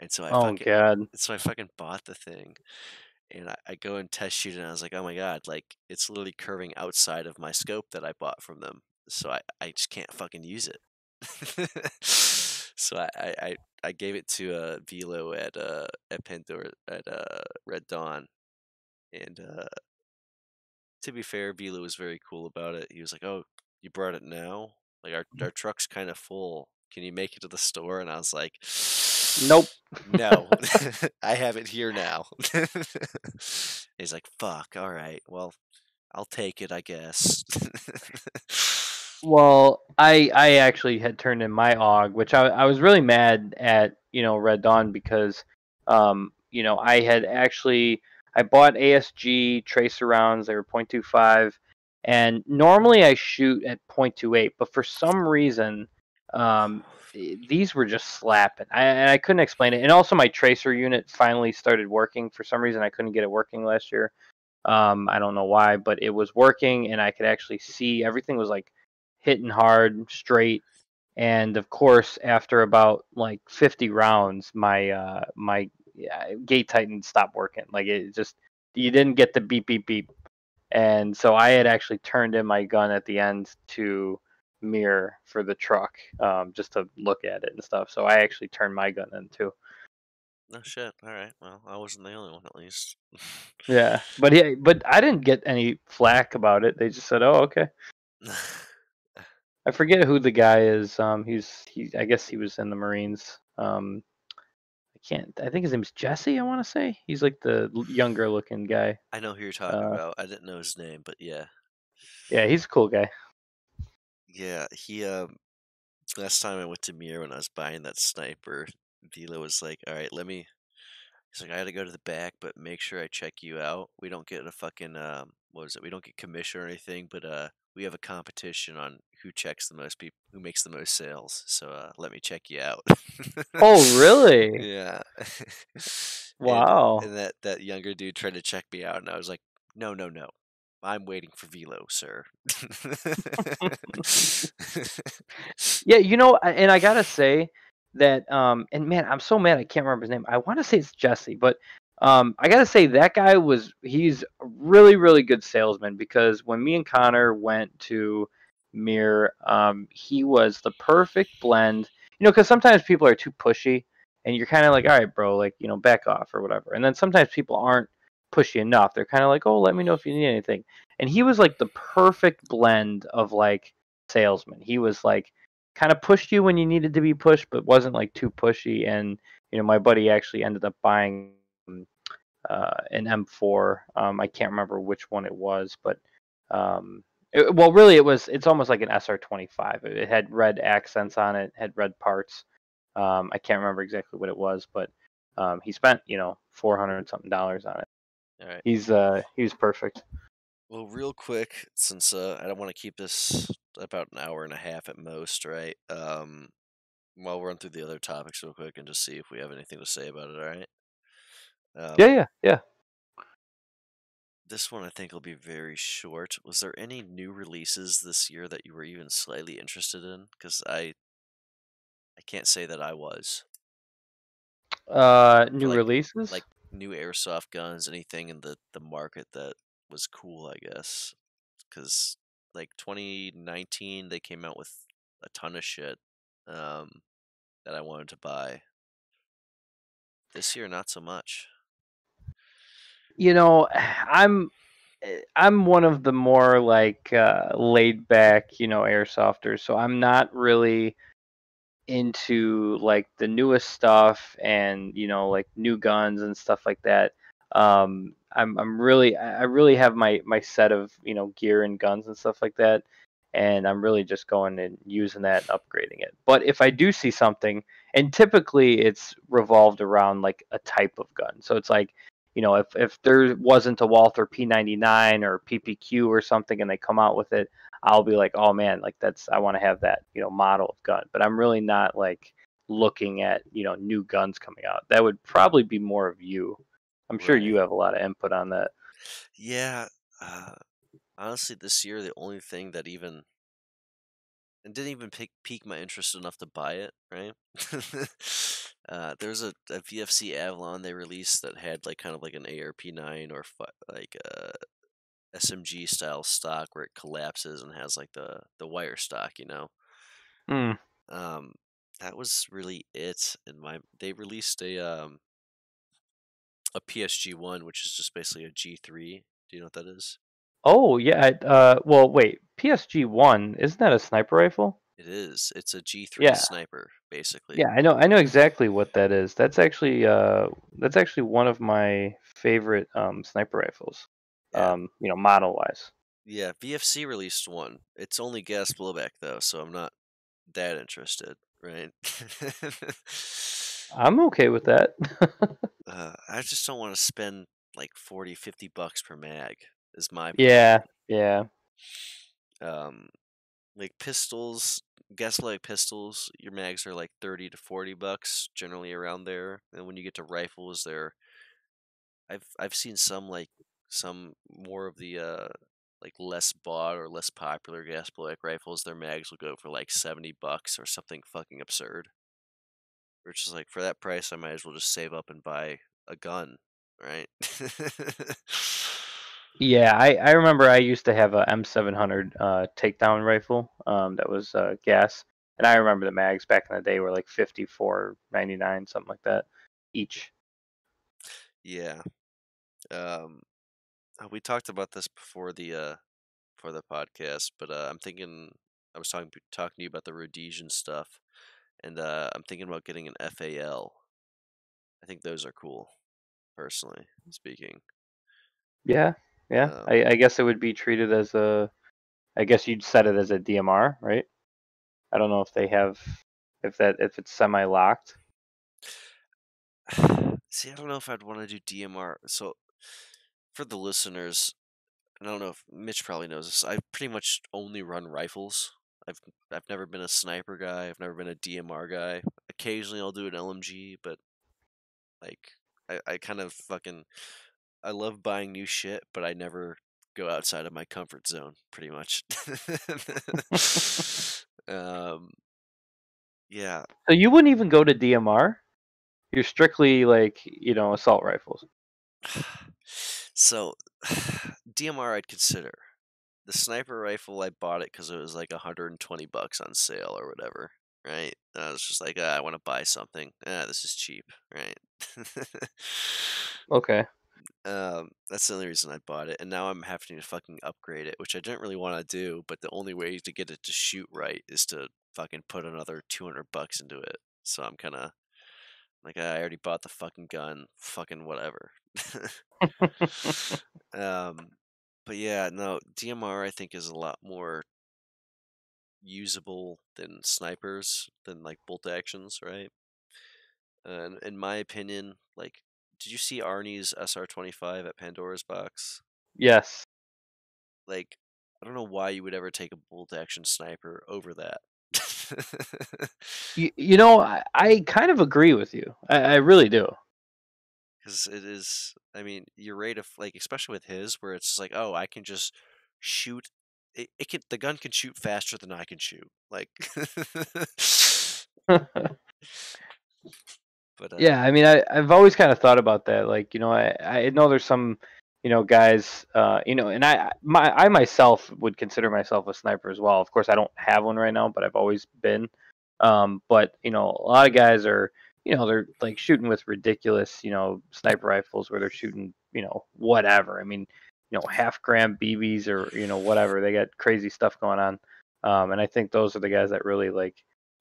And Oh God. so I fucking bought the thing, and I go and test shoot it, and I was like, oh my god, like it's literally curving outside of my scope that I bought from them, so I just can't fucking use it. So I gave it to Velo at Pandora at Red Dawn, and to be fair, Velo was very cool about it. He was like, "Oh, you brought it now? Like our truck's kind of full. Can you make it to the store?" And I was like, Nope. No, I have it here now. He's like, fuck, all right, well, I'll take it, I guess. Well, I actually had turned in my AUG, which I was really mad at, Red Dawn because I had actually I bought ASG tracer rounds, they were .25, and normally I shoot at .28, but for some reason these were just slapping. I couldn't explain it. And also my tracer unit finally started working. For some reason I couldn't get it working last year. I don't know why, but it was working, and I could actually see everything was like hitting hard, straight. And of course, after about like 50 rounds, my gate titan stopped working. Like it just you didn't get the beep beep beep. And so I had actually turned in my gun at the end to mirror for the truck, just to look at it and stuff. So I actually turned my gun in too. No shit. All right. Well, I wasn't the only one, at least. Yeah, but I didn't get any flack about it. They just said, "Oh, okay." I forget who the guy is. I guess he was in the Marines. I can't. I think his name's Jesse. I want to say he's like the younger looking guy. I know who you're talking Uh, about. I didn't know his name, but yeah, yeah, he's a cool guy. yeah. He last time I went to Mir when I was buying that sniper, Vila was like, "All right, let me." He's like, "I got to go to the back, but make sure I check you out. We don't get a fucking what is it? We don't get commission or anything, but we have a competition on who checks the most people, who makes the most sales. So let me check you out." Oh, really? Yeah. and Wow. and that younger dude tried to check me out, and I was like, "No, no, no. I'm waiting for Velo, sir." Yeah, and I gotta say that, and man, I'm so mad I can't remember his name. I want to say it's Jesse, but I gotta say that guy he's a really, really good salesman because when me and Connor went to Mir, he was the perfect blend. Because sometimes people are too pushy, and you're kind of like, all right, bro, like back off or whatever. And then sometimes people aren't pushy enough. They're kind of like, oh, let me know if you need anything. And he was like the perfect blend of like salesman. He was like kind of pushed you when you needed to be pushed, but wasn't like too pushy. And my buddy actually ended up buying an M4. I can't remember which one it was, but well, really, it's almost like an SR25. It had red accents on it, had red parts. I can't remember exactly what it was, but he spent $400 something on it. All right. He was perfect. Well, real quick, since I don't want to keep this about an hour and a half at most, right? I'll run through the other topics real quick and just see if we have anything to say about it. All right. Yeah, Um, yeah, yeah. this one I think will be very short. Was there any new releases this year that you were even slightly interested in? Because I can't say that I was for New releases. like new airsoft guns, anything in the market that was cool, I guess. Because like 2019, they came out with a ton of shit um, that I wanted to buy. This year, not so much. You know, I'm I'm one of the more like laid back, airsofters. So I'm not really into like the newest stuff and like new guns and stuff like that. I'm really I really have my set of gear and guns and stuff like that, and I'm really just going and using that and upgrading it. But if I do see something, and typically it's revolved around like a type of gun, so it's like if there wasn't a Walther P99 or PPQ or something and they come out with it, I'll be like, oh man, like I want to have that, model of gun. But I'm really not like looking at, new guns coming out. That would probably be more of you. I'm sure you Right. have a lot of input on that. Yeah. Uh, honestly, this year, the only thing that even and didn't even pique my interest enough to buy it, right? There's a VFC Avalon they released that had like kind of like an ARP9 or like a SMG style stock where it collapses and has like the wire stock. Hmm. Um, that was really it. And they released a PSG1, which is just basically a G3. Do you know what that is? Oh yeah. Well, wait. PSG-1, isn't that a sniper rifle? It is. It's a G3 Yeah. sniper. basically. Yeah, I know exactly what that is. That's actually one of my favorite sniper rifles. Yeah. Model wise. Yeah, VFC released one. It's only gas blowback though, so I'm not that interested, right? I'm okay with that. I just don't want to spend like 40, $50 per mag is my Yeah, problem. yeah. Um, like pistols, gas blowback pistols, your mags are like 30 to $40, generally around there. And when you get to rifles, I've seen some more of the like less bought or less popular gas blowback rifles. Their mags will go for like $70 or something fucking absurd. Which is like for that price, I might as well just save up and buy a gun, right? Yeah, I remember I used to have a M700 takedown rifle that was gas, and I remember the mags back in the day were like 54.99, something like that each. Yeah. Um, we talked about this before the podcast, but I'm thinking I was talking to you about the Rhodesian stuff, and I'm thinking about getting an FAL. I think those are cool, personally speaking. Yeah, yeah. Um, I guess it would be treated as a. I guess you'd set it as a DMR, right? I don't know if they have if it's semi locked. See, I don't know if I'd want to do DMR. So for the listeners, I don't know if Mitch probably knows this. I pretty much only run rifles. I've I've never been a sniper guy. I've never been a DMR guy. Occasionally I'll do an LMG, but like I kind of fucking I love buying new shit, but I never go outside of my comfort zone, pretty much. um, yeah. So you wouldn't even go to DMR. You're strictly like assault rifles. So DMR I'd consider. The sniper rifle, I bought it because it was like $120 on sale or whatever, right? And I was just like, I want to buy something. This is cheap, right? Okay. That's the only reason I bought it, and now I'm having to fucking upgrade it, which I didn't really want to do. But the only way to get it to shoot right is to fucking put another $200 into it. So I'm kind of like, I already bought the fucking gun, fucking whatever. um, but yeah, no, DMR I think is a lot more usable than snipers, than like bolt actions, right? And in my opinion, like, did you see Arnie's SR-25 at Pandora's Box? Yes. Like, I don't know why you would ever take a bolt action sniper over that. I kind of agree with you. I really do. Because it is, I mean, your rate of, like, especially with his, where it's just like, oh, I can just shoot. The gun can shoot faster than I can shoot. Like, but, Yeah, I mean, I've always kind of thought about that. Like, I know there's some, guys, and I myself would consider myself a sniper as well. Of course, I don't have one right now, but I've always been. But a lot of guys are, they're like shooting with ridiculous, sniper rifles where they're shooting, whatever. I mean, half gram BBs or whatever. They got crazy stuff going on. And I think those are the guys that really like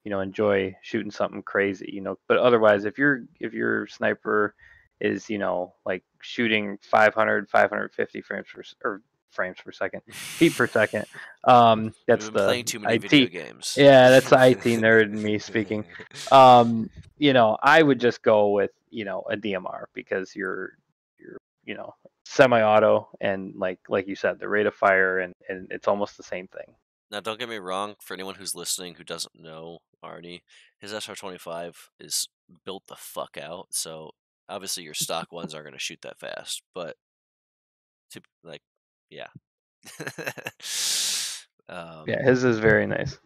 enjoy shooting something crazy, but otherwise if your sniper is like shooting 500 550 frames per second, feet per second, we've that's been the playing too many video IT. games. Yeah, that's the IT nerd in me speaking. um I would just go with a DMR because you're semi-auto, and like you said, the rate of fire and it's almost the same thing. Now, don't get me wrong, for anyone who's listening who doesn't know Arnie, his SR-25 is built the fuck out, so obviously your stock ones aren't going to shoot that fast, but like, yeah. Yeah, um, his is very nice.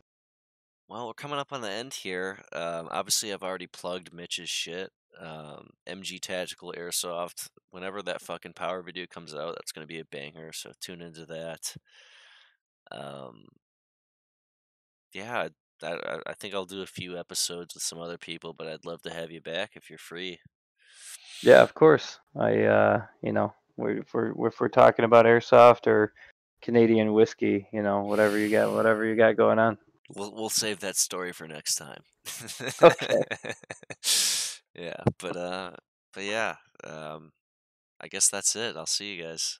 well, we're coming up on the end here. Obviously, I've already plugged Mitch's shit. MG Tactical Airsoft. Whenever that fucking power video comes out, that's going to be a banger, so tune into that. Um, yeah, I think I'll do a few episodes with some other people, but I'd love to have you back if you're free. Yeah, of course. If we're talking about airsoft or Canadian whiskey, whatever you got going on. We'll save that story for next time. Okay. Yeah, but yeah, I guess that's it. I'll see you guys.